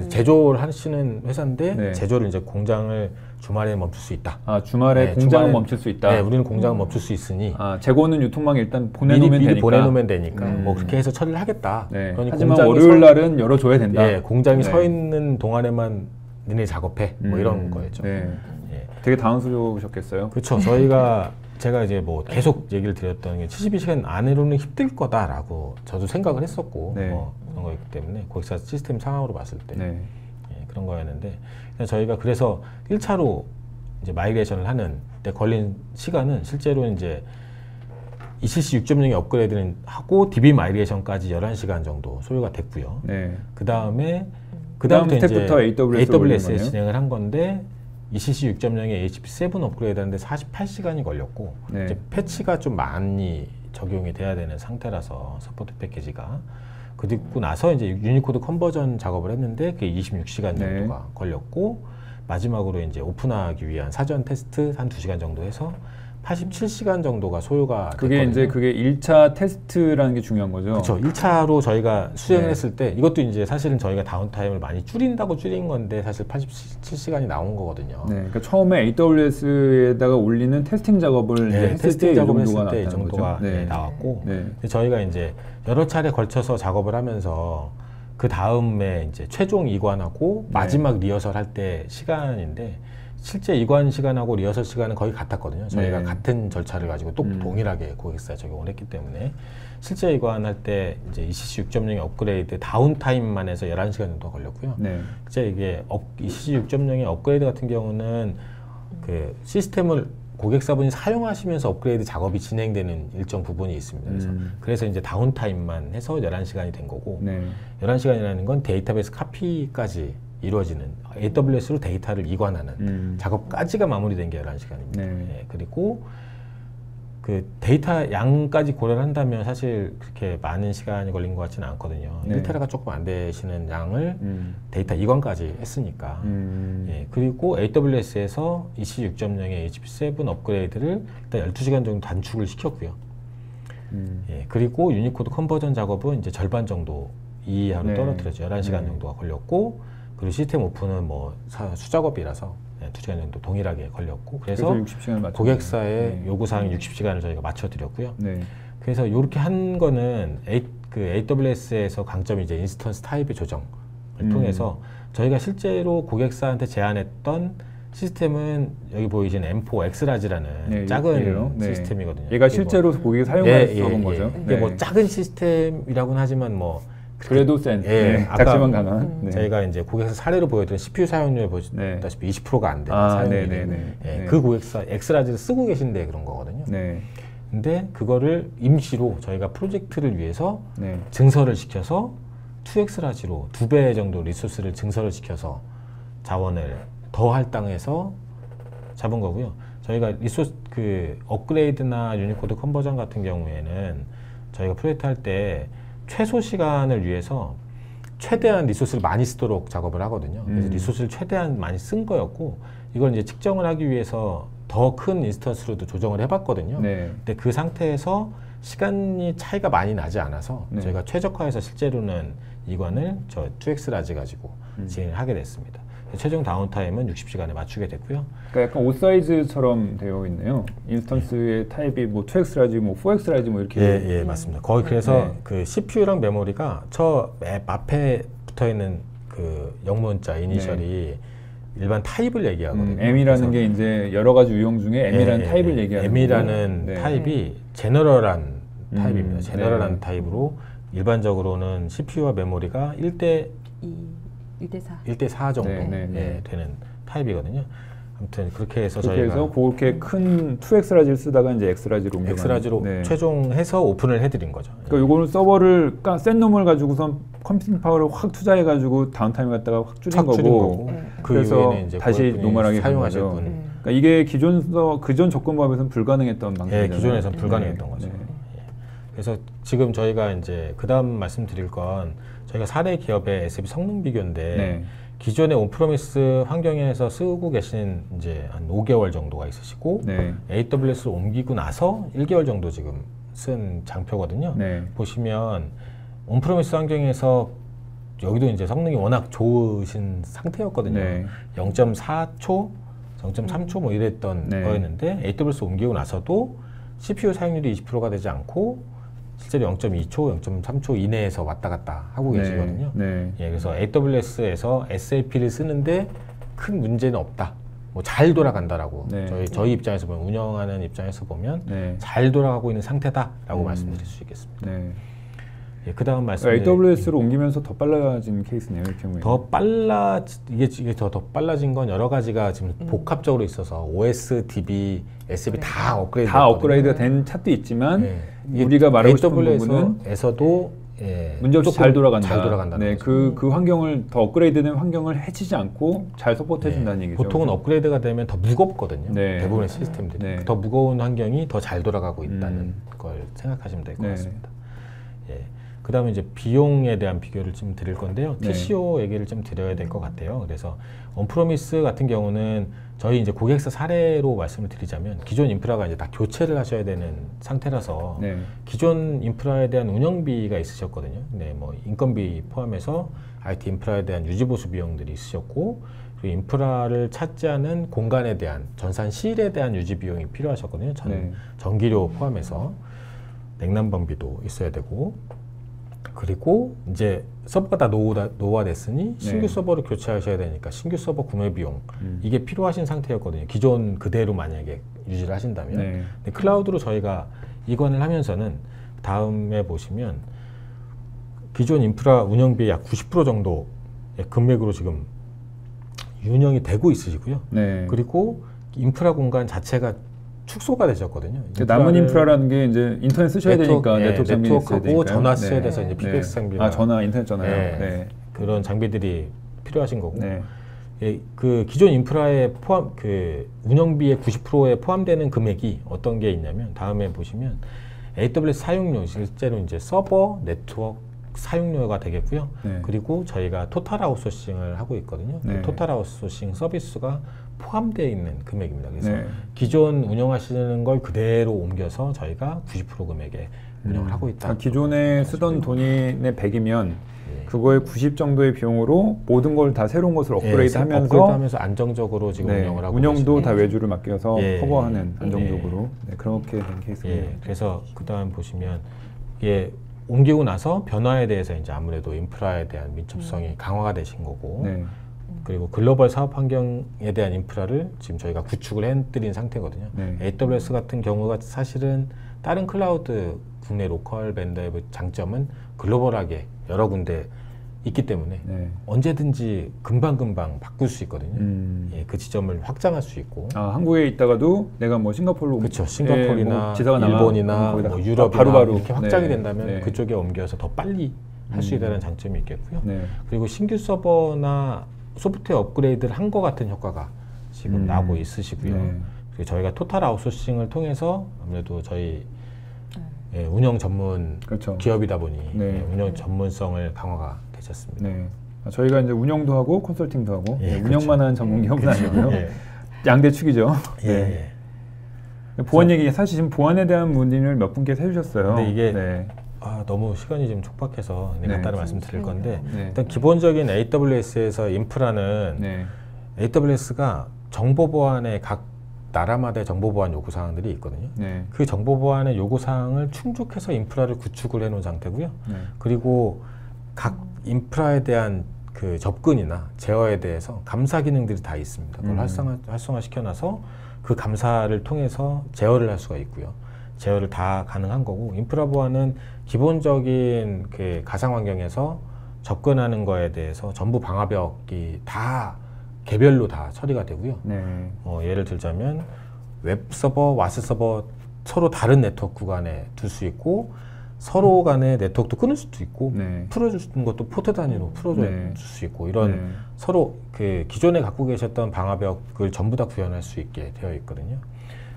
제조를 하시는 회사인데 제조를 이제 공장을 주말에 멈출 수 있다. 주말에 공장을 멈출 수 있다. 네, 우리는 공장을 멈출 수 있으니. 재고는 유통망에 일단 보내놓으면 보내놓으면 되니까. 뭐 그렇게 해서 처리를 하겠다. 하지만 월요일 날은 열어줘야 된다. 공장이 서 있는 동안에만 니네 작업해. 뭐 이런 거였죠. 되게 당황스러우셨겠어요. 그렇죠. 제가 이제 뭐 계속 얘기를 드렸던 게 72시간 안으로는 힘들 거다라고 저도 생각을 했었고 뭐 그런 거였기 때문에 고객사 시스템 상황으로 봤을 때 그런 거였는데 저희가 그래서 1차로 이제 마이그레이션을 하는 데 걸린 시간은 실제로 이제 ECC 6.0의 업그레이드는 하고 DB 마이그레이션까지 11시간 정도 소요가 됐고요. 그 다음에 스텝부터 AWS에 진행을 한 건데 ECC 6.0에 HP7 업그레이드 하는데 48시간이 걸렸고 이제 패치가 좀 많이 적용이 돼야 되는 상태라서 서포트 패키지가 그리고 나서 이제 유니코드 컨버전 작업을 했는데 그게 26시간 정도가 걸렸고 마지막으로 이제 오픈하기 위한 사전 테스트 한 2시간 정도 해서 87시간 정도가 소요가 그게 됐거든요. 이제 그게 1차 테스트라는 게 중요한 거죠. 그렇죠. 1차로 저희가 수행을 했을 때 이것도 이제 사실은 저희가 다운타임을 많이 줄인다고 줄인 건데 사실 87시간이 나온 거거든요. 그러니까 처음에 AWS에다가 올리는 테스팅 작업을 했을 때 이 정도가 나왔고 저희가 이제 여러 차례 걸쳐서 작업을 하면서 그 다음에 이제 최종 이관하고 마지막 리허설 할 때 시간인데 실제 이관 시간하고 리허설 시간은 거의 같았거든요. 저희가 같은 절차를 가지고 동일하게 고객사에 적용을 했기 때문에 실제 이관할 때 이제 ECC 6.0의 업그레이드 다운타임만 해서 11시간 정도 걸렸고요. 이제 이게 ECC 6.0의 업그레이드 같은 경우는 그 시스템을 고객사분이 사용하시면서 업그레이드 작업이 진행되는 일정 부분이 있습니다. 그래서 이제 다운타임만 해서 11시간이 된 거고 11시간이라는 건 데이터베이스 카피까지 이루어지는 AWS로 데이터를 이관하는 작업까지가 마무리된 게 11시간입니다. 그리고 그 데이터 양까지 고려를 한다면 사실 그렇게 많은 시간이 걸린 것 같지는 않거든요. 1테라가 조금 안 되시는 양을 데이터 이관까지 했으니까. 그리고 AWS에서 EC 6.0의 HP7 업그레이드를 일단 12시간 정도 단축을 시켰고요. 그리고 유니코드 컨버전 작업은 이제 절반 정도 이하로 떨어뜨렸죠. 11시간 정도가 걸렸고 그리고 시스템 오픈은 뭐 수작업이라서 2시간 정도 동일하게 걸렸고 그래서 고객사의 요구사항 60시간을 저희가 맞춰드렸고요. 그래서 이렇게 한 거는 AWS에서 강점이 이제 인스턴스 타입의 조정을 통해서 저희가 실제로 고객사한테 제안했던 시스템은 여기 보이시는 M4 엑스라지라는 작은 시스템이거든요. 얘가 실제로 고객이 사용했던 거죠. 이게 뭐 작은 시스템이라고는 하지만 뭐 그래도 센, 작지만 강한. 저희가 이제 고객사 사례로 보여드린 CPU 사용률 보시다시피 20%가 안 되는 사용률이 그 고객사 엑스라지를 쓰고 계신데 그런 거거든요. 근데 그거를 임시로 저희가 프로젝트를 위해서 증설을 시켜서 2엑스라지로 2배 정도 리소스를 증설을 시켜서 자원을 더 할당해서 잡은 거고요. 저희가 리소스 그 업그레이드나 유니코드 컨버전 같은 경우에는 저희가 프로젝트 할 때 최소 시간을 위해서 최대한 리소스를 많이 쓰도록 작업을 하거든요. 그래서 리소스를 최대한 많이 쓴 거였고, 이걸 이제 측정을 하기 위해서 더 큰 인스턴스로도 조정을 해봤거든요. 네. 근데 그 상태에서 시간이 차이가 많이 나지 않아서 네. 저희가 최적화해서 실제로는 이관을 저 2X 라지 가지고 진행을 하게 됐습니다. 최종 다운타임은 60시간에 맞추게 됐고요. 그러니까 약간 옷 사이즈처럼 되어 있네요. 인스턴스의 타입이 뭐 2X 라지, 뭐 4X 라지 뭐 이렇게. 예, 맞습니다. 거의 그래서 그 CPU랑 메모리가 저 앱 앞에 붙어 있는 그 영문자 이니셜이 일반 타입을 얘기하거든요. M이라는 게 이제 여러 가지 유형 중에 M이라는 타입을 얘기하는 M이라는 타입이 제너럴한 타입입니다. 제너럴한 타입으로 일반적으로는 CPU와 메모리가 1대 4 정도 되는 타입이거든요. 아무튼 그렇게 해서 저희가 그렇게 큰 2X 라지를 쓰다가 이제 X 라지로 옮겨가는. X 라지로 최종해서 오픈을 해드린 거죠. 그러니까 요거는 서버를 센 놈을 가지고선 컴퓨팅 파워를 확 투자해가지고 다운타임 갖다가 확 줄인 거고. 그래서 이제 다시 노멀하게 사용하실 분. 그러니까 이게 그전 조건법에서는 불가능했던 방식이잖아요. 기존에서는 불가능했던 거죠. 그래서 지금 저희가 이제 그 다음 말씀드릴 건 저희가 사례 기업의 SAP 성능 비교인데 기존의 온프로미스 환경에서 쓰고 계신 이제 한 5개월 정도가 있으시고 AWS로 옮기고 나서 1개월 정도 지금 쓴 장표거든요. 보시면 온프로미스 환경에서 여기도 이제 성능이 워낙 좋으신 상태였거든요. 0.4초, 0.3초 뭐 이랬던 거였는데 AWS 옮기고 나서도 CPU 사용률이 20%가 되지 않고 실제로 0.2초, 0.3초 이내에서 왔다 갔다 하고 계시거든요. 그래서 AWS에서 SAP를 쓰는데 큰 문제는 없다. 뭐 잘 돌아간다라고 저희 입장에서 보면, 운영하는 입장에서 보면 잘 돌아가고 있는 상태다라고 말씀드릴 수 있겠습니다. 그 다음 말씀. AWS로 옮기면서 더 빨라진 케이스네요, 이 경우에. 이게 더 빨라진 건 여러 가지가 지금 복합적으로 있어서 OS, DB, SAP 다 업그레이드가 된 차도 있지만 우리가 말하고 싶은 부분은 에서도 문제없이 잘 돌아간다. 잘 돌아간다는 거죠. 그 환경을 더 업그레이드된 환경을 해치지 않고 잘 서포트해준다는 얘기죠. 보통은 업그레이드가 되면 더 무겁거든요. 대부분의 시스템들이 더 무거운 환경이 더 잘 돌아가고 있다는 걸 생각하시면 될 것 같습니다. 그 다음에 이제 비용에 대한 비교를 좀 드릴 건데요. TCO 얘기를 좀 드려야 될 것 같아요. 그래서 온프로미스 같은 경우는 저희 이제 고객사 사례로 말씀을 드리자면 기존 인프라가 이제 다 교체를 하셔야 되는 상태라서 기존 인프라에 대한 운영비가 있으셨거든요. 뭐 인건비 포함해서 IT 인프라에 대한 유지보수 비용들이 있으셨고, 그리고 인프라를 차지하는 공간에 대한 전산실에 대한 유지 비용이 필요하셨거든요. 전기료 포함해서 냉난방비도 있어야 되고, 그리고 이제 서버가 다 노후화됐으니 신규 서버를 교체하셔야 되니까 신규 서버 구매 비용 이게 필요하신 상태였거든요. 기존 그대로 만약에 유지를 하신다면. 근데 클라우드로 저희가 이관을 하면서는 다음에 보시면 기존 인프라 운영비의 약 90% 정도의 금액으로 지금 운영이 되고 있으시고요. 그리고 인프라 공간 자체가 축소가 되셨거든요. 남은 인프라라는 게 이제 인터넷 쓰셔야 되니까 네트워크하고 전화 써야 돼서 이제 PBX 장비가 전화, 인터넷 전화요. 그런 장비들이 필요하신 거고, 그 기존 인프라에 포함 그 운영비의 90%에 포함되는 금액이 어떤 게 있냐면 다음에 보시면 AWS 사용료, 실제로 이제 서버 네트워크 사용료가 되겠고요. 그리고 저희가 토탈 아웃소싱을 하고 있거든요. 토탈 아웃소싱 서비스가 포함되어 있는 금액입니다. 그래서 기존 운영하시는 걸 그대로 옮겨서 저희가 90% 금액에 운영을 하고 있다. 그러니까 기존에 쓰던 돈이 100이면 그거의 90 정도의 비용으로 모든 걸 다 새로운 것을 업그레이드하면서 안정적으로 지금 운영을 하고 운영도 다 외주를 맡겨서 커버하는 안정적으로 그렇게 된 케이스입니다. 그래서 그다음 보시면 옮기고 나서 변화에 대해서 이제 아무래도 인프라에 대한 민첩성이 강화가 되신 거고, 그리고 글로벌 사업 환경에 대한 인프라를 지금 저희가 구축을 해드린 상태거든요. AWS 같은 경우가 사실은 다른 클라우드 국내 로컬 벤더의 장점은 글로벌하게 여러 군데 있기 때문에 언제든지 금방금방 바꿀 수 있거든요. 그 지점을 확장할 수 있고. 한국에 있다가도 내가 뭐 싱가포르로 싱가포르나 일본이나 뭐 유럽이나 바로바로 이렇게 확장이 된다면 그쪽에 옮겨서 더 빨리 할 수 있다는 장점이 있겠고요. 그리고 신규 서버나 소프트웨어 업그레이드를 한 것 같은 효과가 지금 나고 있으시고요. 그리고 저희가 토탈 아웃소싱을 통해서 아무래도 저희 예, 운영 전문 그렇죠. 기업이다 보니 네. 예, 운영 전문성을 강화가 되셨습니다. 네. 저희가 이제 운영도 하고 컨설팅도 하고 예, 운영만 그렇죠. 하는 전문 기업은 아니고요. 예. 양대 축이죠. 예, 네. 예. 보안 얘기 사실 지금 보안에 대한 문의를 몇 분께서 해주셨어요. 근데 이게 네. 너무 시간이 좀 촉박해서 네. 간단히 말씀드릴 건데 네. 일단 기본적인 AWS에서 인프라는 네. AWS가 정보 보안의 각 나라마다의 정보 보안 요구 사항들이 있거든요. 네. 그 정보 보안의 요구 사항을 충족해서 인프라를 구축을 해놓은 상태고요. 네. 그리고 각 인프라에 대한 그 접근이나 제어에 대해서 감사 기능들이 다 있습니다. 그걸 활성화 시켜놔서 그 감사를 통해서 제어를 할 수가 있고요. 제어를 다 가능한 거고 인프라 보안은 기본적인 그 가상 환경에서 접근하는 거에 대해서 전부 방화벽이 다 개별로 다 처리가 되고요. 네. 예를 들자면 웹 서버, 와스 서버 서로 다른 네트워크 구간에 둘 수 있고 서로 간의 네트워크도 끊을 수도 있고 네. 풀어주는 것도 포트 단위로 풀어줄 네. 수 있고 이런 네. 서로 그 기존에 갖고 계셨던 방화벽을 전부 다 구현할 수 있게 되어 있거든요.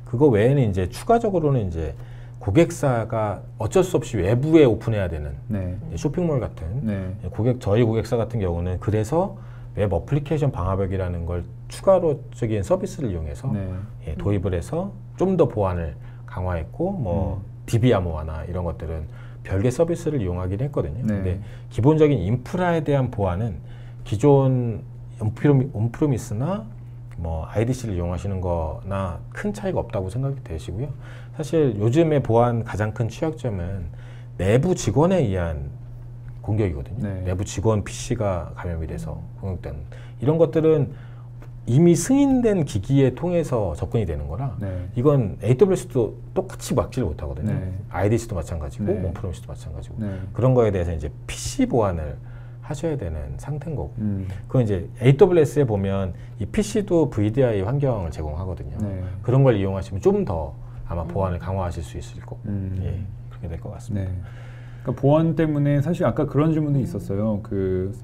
그거 외에는 이제 추가적으로는 이제 고객사가 어쩔 수 없이 외부에 오픈해야 되는 네. 쇼핑몰 같은 네. 저희 고객사 같은 경우는 그래서 웹 어플리케이션 방화벽이라는 걸 추가로적인 서비스를 이용해서 네. 도입을 해서 좀 더 보안을 강화했고 뭐 DB 암호화나 이런 것들은 별개 서비스를 이용하긴 했거든요. 네. 근데 기본적인 인프라에 대한 보안은 기존 온프리미스나 뭐 IDC를 이용하시는 거나 큰 차이가 없다고 생각이 되시고요. 사실 요즘의 보안 가장 큰 취약점은 내부 직원에 의한 공격이거든요. 네. 내부 직원 PC가 감염이 돼서 공격된 이런 것들은 이미 승인된 기기에 통해서 접근이 되는 거라 네. 이건 AWS도 똑같이 막지를 못하거든요. 네. IDC도 마찬가지고 네. 온프리미스도 마찬가지고 네. 그런 거에 대해서 이제 PC 보안을 하셔야 되는 상태인 거고 그건 이제 AWS에 보면 이 PC도 VDI 환경을 제공하거든요. 네. 그런 걸 이용하시면 좀 더 아마 보안을 강화하실 수 있을 거고 예, 그렇게 될 것 같습니다. 네. 그러니까 보안 때문에 사실 아까 그런 질문도 있었어요. 그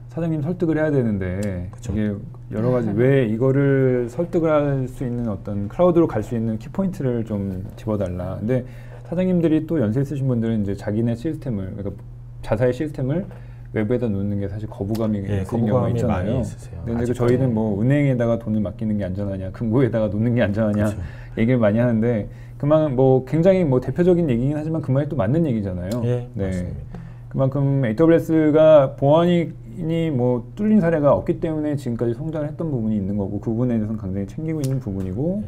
사장님 설득을 해야 되는데 그쵸. 이게 여러 가지 왜 이거를 설득을 할 수 있는 어떤 클라우드로 갈 수 있는 키포인트를 좀 집어달라. 근데 사장님들이 또 연세 있으신 분들은 이제 자기네 시스템을 그러니까 자사의 시스템을 외부에다 놓는 게 사실 거부감이 있는 경우가 거부감이 있잖아요. 많이 있으세요. 근데 그 저희는 뭐 은행에다가 돈을 맡기는 게 안전하냐, 금고에다가 놓는 게 안전하냐 그쵸. 얘기를 많이 하는데 그만 뭐 굉장히 뭐 대표적인 얘기긴 하지만 그 말이 또 맞는 얘기잖아요. 예, 네. 맞습니다. 그만큼 AWS가 보안이 뭐 뚫린 사례가 없기 때문에 지금까지 성장을 했던 부분이 있는 거고 그 부분에 대해서는 굉장히 챙기고 있는 부분이고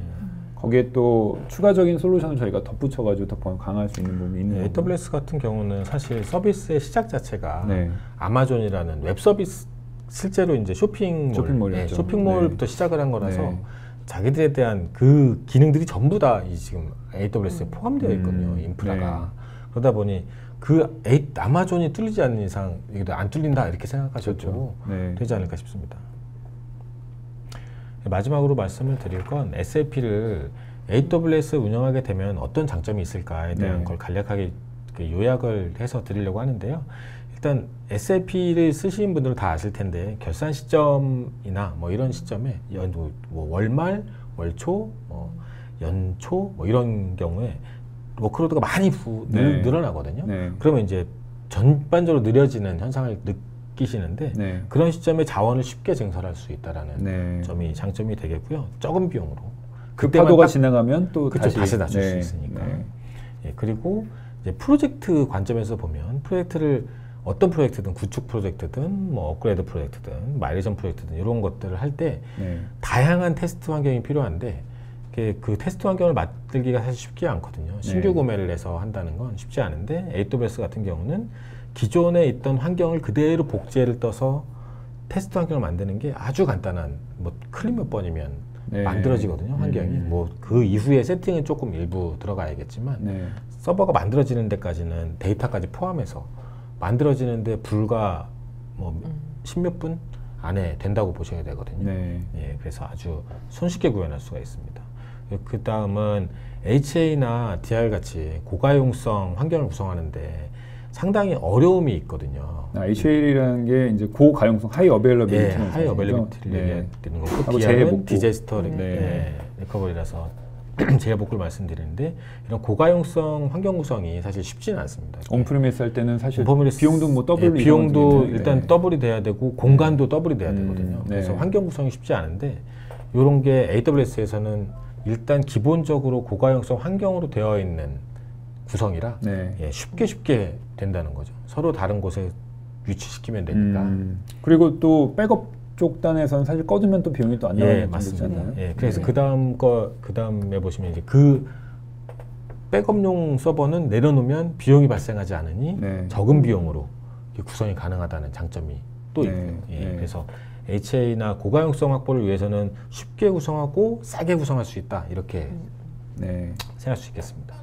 거기에 또 추가적인 솔루션을 저희가 덧붙여가지고 더 보안 강화할 수 있는 부분이 있는 거고. AWS 같은 경우는 사실 서비스의 시작 자체가 네. 아마존이라는 웹 서비스 실제로 이제 쇼핑몰이었죠. 쇼핑몰부터 네. 시작을 한 거라서 네. 자기들에 대한 그 기능들이 전부 다 이 지금 AWS에 포함되어 있거든요. 인프라가. 그러다 보니 그 아마존이 뚫리지 않는 이상 이게 안 뚫린다 이렇게 생각하셔도 그렇죠. 네. 되지 않을까 싶습니다. 마지막으로 말씀을 드릴 건 SAP를 AWS 운영하게 되면 어떤 장점이 있을까에 대한 네. 걸 간략하게 요약을 해서 드리려고 하는데요. 일단 SAP를 쓰시는 분들은 다 아실 텐데 결산 시점이나 뭐 이런 시점에 뭐 월말, 월초, 연초 뭐 이런 경우에 워크로드가 많이 네. 늘어나거든요. 네. 그러면 이제 전반적으로 느려지는 현상을 느끼시는데 네. 그런 시점에 자원을 쉽게 증설할 수 있다라는 네. 점이 장점이 되겠고요. 적은 비용으로. 그 파도가 지나가면 또 다시 낮출 수 네. 있으니까. 네. 예, 그리고 이제 프로젝트 관점에서 보면 프로젝트를 어떤 프로젝트든 구축 프로젝트든 뭐 업그레이드 프로젝트든 마이그레이션 프로젝트든 이런 것들을 할 때 네. 다양한 테스트 환경이 필요한데 그 테스트 환경을 만들기가 사실 쉽지 않거든요. 신규 네. 구매를 해서 한다는 건 쉽지 않은데 AWS 같은 경우는 기존에 있던 환경을 그대로 복제를 떠서 테스트 환경을 만드는 게 아주 간단한 뭐 클릭 몇 번이면 네. 만들어지거든요. 환경이 뭐 그 이후에 세팅은 조금 일부 들어가야겠지만 네. 서버가 만들어지는 데까지는 데이터까지 포함해서 만들어지는데 불과 뭐 십몇 분 안에 된다고 보셔야 되거든요. 네. 예, 그래서 아주 손쉽게 구현할 수가 있습니다. 그 다음은 HA나 DR 같이 고가용성 환경을 구성하는데 상당히 어려움이 있거든요. HA라는 게 이제 고가용성 하이 어베일러빌리티 하이 어베일러빌리티를 얘기하는 거고 하고 DR은 복구. 디제스터 네. 리커버리라서 재해복구를 말씀드리는데 이런 고가용성 환경 구성이 사실 쉽지는 않습니다. 온프리미스 할 때는 사실 비용도 뭐 더블 비용도 일단 더블이 돼야 되고 공간도 더블이 돼야 되거든요. 그래서 환경 구성이 쉽지 않은데 이런 게 AWS에서는 일단 기본적으로 고가용성 환경으로 되어 있는 구성이라 쉽게 된다는 거죠. 서로 다른 곳에 위치시키면 되니까. 그리고 또 백업 쪽 단에서는 사실 꺼두면 또 비용이 또 안 나가는 맞습니다. 그래서 그 다음에 보시면 이제 그 백업용 서버는 내려놓으면 비용이 발생하지 않으니 적은 비용으로 구성이 가능하다는 장점이 또 있고요. 그래서 HA나 고가용성 확보를 위해서는 쉽게 구성하고 싸게 구성할 수 있다 이렇게 생각할 수 있겠습니다.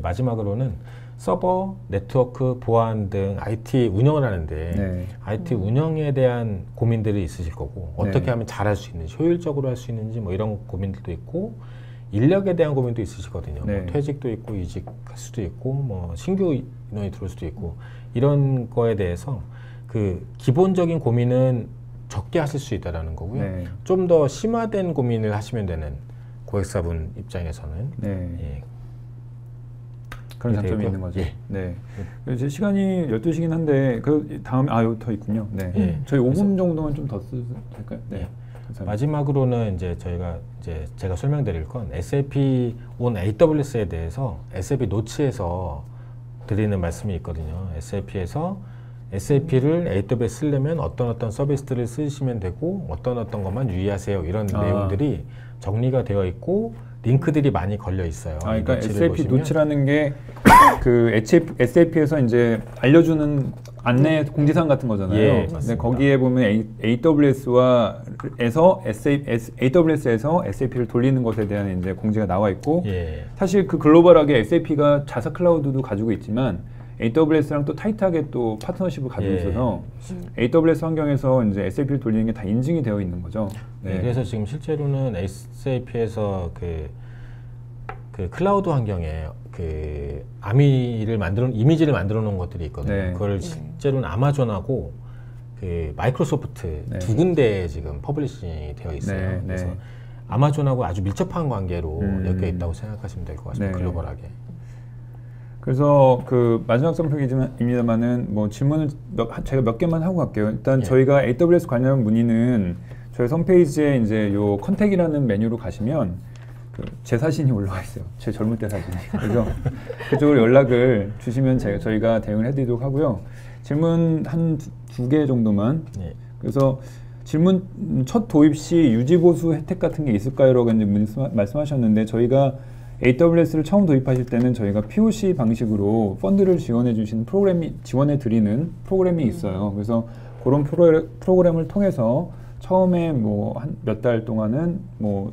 마지막으로는 서버, 네트워크, 보안 등 IT 운영을 하는데 IT 운영에 대한 고민들이 있으실 거고 어떻게 하면 잘할 수 있는지, 효율적으로 할 수 있는지 뭐 이런 고민들도 있고 인력에 대한 고민도 있으시거든요. 뭐 퇴직도 있고 이직할 수도 있고 뭐 신규 인원이 들어올 수도 있고 이런 거에 대해서 그 기본적인 고민은 적게 하실 수 있다라는 거고요. 좀 더 심화된 고민을 하시면 되는 고객사분 입장에서는 그런 장점이 있는 거죠. 이제 시간이 12시긴 한데 그 다음에 여기 더 있군요. 저희 5분 정도만 좀 더 쓰도 될까요? 마지막으로는 이제 제가 설명드릴 건 SAP on AWS에 대해서 SAP 노츠에서 드리는 말씀이 있거든요. SAP에서 SAP를 AWS 쓰려면 어떤 서비스들을 쓰시면 되고 어떤 것만 유의하세요. 이런 내용들이 정리가 되어 있고 링크들이 많이 걸려 있어요. 그러니까 SAP 노츠라는 게 그 SAP에서 이제 알려주는 안내 공지사항 같은 거잖아요. 근데 거기에 보면 AWS에서 SAP를 돌리는 것에 대한 이제 공지가 나와 있고 사실 그 글로벌하게 SAP가 자사 클라우드도 가지고 있지만 AWS랑 또 타이트하게 또 파트너십을 가지고 있어서 AWS 환경에서 이제 SAP를 돌리는 게 다 인증이 되어 있는 거죠. 그래서 지금 실제로는 SAP에서 그 클라우드 환경에 그 이미지를 만들어 놓은 것들이 있거든요. 그걸 실제로는 아마존하고 그 마이크로소프트 두 군데에 지금 퍼블리싱이 되어 있어요. 그래서 아마존하고 아주 밀접한 관계로 엮여 있다고 생각하시면 될 것 같습니다. 글로벌하게. 그래서 그 마지막 선표입니다만은 뭐 질문을 제가 몇 개만 하고 갈게요. 일단 저희가 AWS 관련 문의는 저희 홈페이지에 이제 요 컨택이라는 메뉴로 가시면 제 사진이 올라와 있어요. 제 젊을 때 사진이. 그래서 그쪽으로 연락을 주시면 저희가 대응을 해드리도록 하고요. 질문 한 두 개 정도만. 그래서 질문 첫 도입 시 유지 보수 혜택 같은 게 있을까요?라고 이제 말씀하셨는데 저희가 AWS를 처음 도입하실 때는 저희가 POC 방식으로 펀드를 지원해 드리는 프로그램이 있어요. 그래서 그런 프로그램을 통해서 처음에 뭐 한 몇 달 동안은 뭐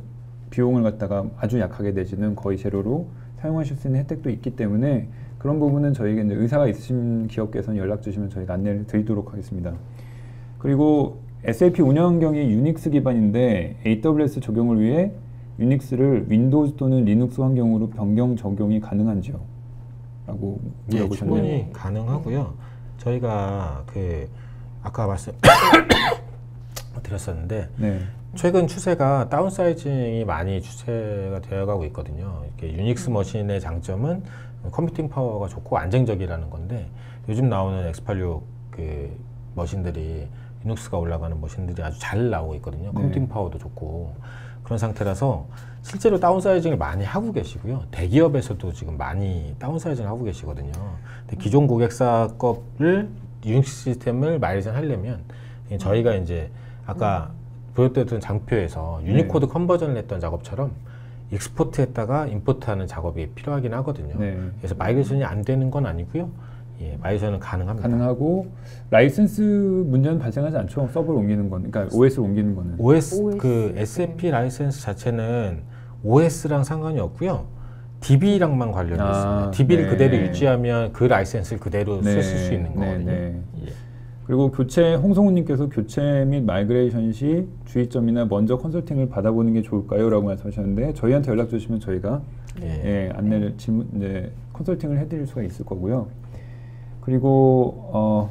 비용을 갖다가 아주 약하게 내지는 거의 제로로 사용하실 수 있는 혜택도 있기 때문에 그런 부분은 저희가 이제 의사가 있으신 기업께서는 연락 주시면 저희가 안내를 드리도록 하겠습니다. 그리고 SAP 운영 환경이 유닉스 기반인데 AWS 적용을 위해 유닉스를 윈도우즈 또는 리눅스 환경으로 변경 적용이 가능한지요? 라고 물어보셨네요. 충분히 가능하고요. 저희가 아까 말씀 드렸었는데 최근 추세가 다운사이징이 많이 추세가 되어가고 있거든요. 이렇게 유닉스 머신의 장점은 컴퓨팅 파워가 좋고 안정적이라는 건데 요즘 나오는 X86 그 머신들이 리눅스가 올라가는 머신들이 아주 잘 나오고 있거든요. 컴퓨팅 파워도 좋고 그런 상태라서 실제로 다운사이징을 많이 하고 계시고요. 대기업에서도 지금 많이 다운사이징을 하고 계시거든요. 근데 기존 고객사 거를 유닉스 시스템을 마이그레이션 하려면 저희가 이제 아까 보여드렸던 장표에서 유니코드 컨버전을 했던 작업처럼 익스포트 했다가 임포트하는 작업이 필요하긴 하거든요. 그래서 마이그레이션이 안 되는 건 아니고요. 마이그레이션은 가능합니다. 가능하고 라이센스 문제는 발생하지 않죠. 서버를 옮기는 건, 그러니까 OS를 옮기는 거는. OS 그 SAP 라이센스 자체는 OS랑 상관이 없고요. DB랑만 관련이 있습니다. DB를 그대로 유지하면 그 라이센스를 그대로 쓰실 수 있는 거거든요. 그리고 홍성훈님께서 교체 및 마이그레이션 시 주의점이나 먼저 컨설팅을 받아보는 게 좋을까요? 라고 말씀하셨는데 저희한테 연락 주시면 저희가 안내를 컨설팅을 해드릴 수가 있을 거고요. 그리고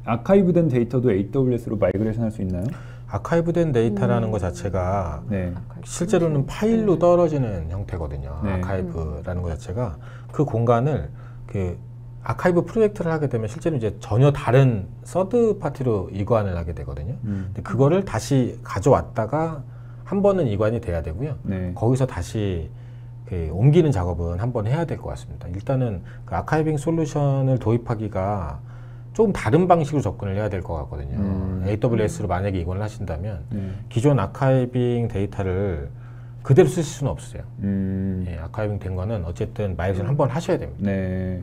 아카이브된 데이터도 AWS로 마이그레이션 할 수 있나요? 아카이브된 데이터라는 것 자체가 네. 실제로는 파일로 떨어지는 형태거든요. 네. 아카이브라는 것 자체가 그 공간을 그 아카이브 프로젝트를 하게 되면 실제로 이제 전혀 다른 서드 파티로 이관을 하게 되거든요. 근데 그거를 다시 가져왔다가 한 번은 이관이 돼야 되고요. 네. 거기서 다시 그 옮기는 작업은 한 번 해야 될 것 같습니다. 일단은 그 아카이빙 솔루션을 도입하기가 조금 다른 방식으로 접근을 해야 될 것 같거든요. AWS로 만약에 이관을 하신다면 기존 아카이빙 데이터를 그대로 쓰실 수는 없어요. 예, 아카이빙 된 거는 어쨌든 마이그레이션 한 번 하셔야 됩니다. 네.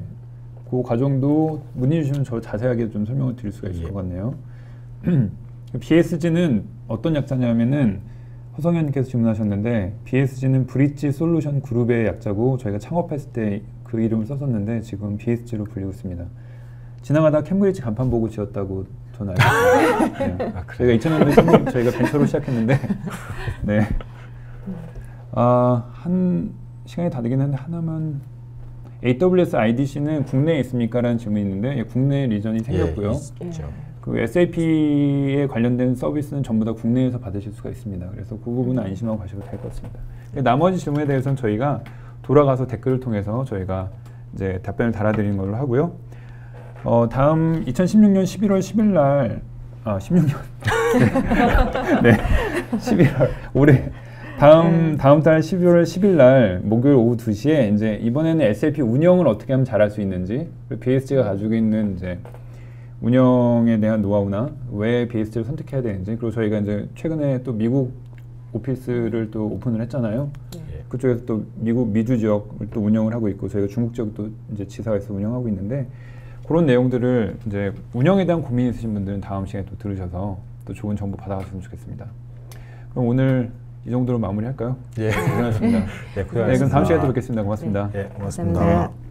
그 과정도 문의 주시면 저 자세하게 좀 설명을 드릴 수가 있을 것 같네요. BSG는 어떤 약자냐면은 허성현님께서 질문하셨는데 BSG는 브릿지 솔루션 그룹의 약자고 저희가 창업했을 때 그 이름을 썼었는데 지금 BSG로 불리고 있습니다. 지나가다 캠브리지 간판 보고 지었다고 저는 알고 있습니다. 네. 저희가 2000년도에 저희가 벤처로 시작했는데 네. 한 시간이 다 되긴 했는데 하나만 AWS IDC는 국내에 있습니까? 라는 질문이 있는데 국내 리전이 생겼고요. 그 SAP에 관련된 서비스는 전부 다 국내에서 받으실 수가 있습니다. 그래서 그 부분은 안심하고 가셔도 될 것 같습니다. 나머지 질문에 대해서는 저희가 돌아가서 댓글을 통해서 저희가 이제 답변을 달아드리는 걸로 하고요. 다음 2016년 11월 10일 날 16년 네, 11월 올해 다음 달 12월 10일 날 목요일 오후 2시에 이제 이번에는 SAP 운영을 어떻게 하면 잘할 수 있는지 BSG가 가지고 있는 이제 운영에 대한 노하우나 왜 BSG를 선택해야 되는지 그리고 저희가 이제 최근에 또 미국 오피스를 또 오픈을 했잖아요. 그쪽에서 또 미국 미주 지역을 또 운영을 하고 있고 저희가 중국 지역도 이제 지사에서 운영하고 있는데 그런 내용들을 이제 운영에 대한 고민이 있으신 분들은 다음 시간에 또 들으셔서 또 좋은 정보 받아가셨으면 좋겠습니다. 그럼 오늘 이 정도로 마무리할까요? 예. 고생하셨습니다. 네, 그럼 다음 시간에 또 뵙겠습니다. 고맙습니다. 네, 고맙습니다. 감사합니다.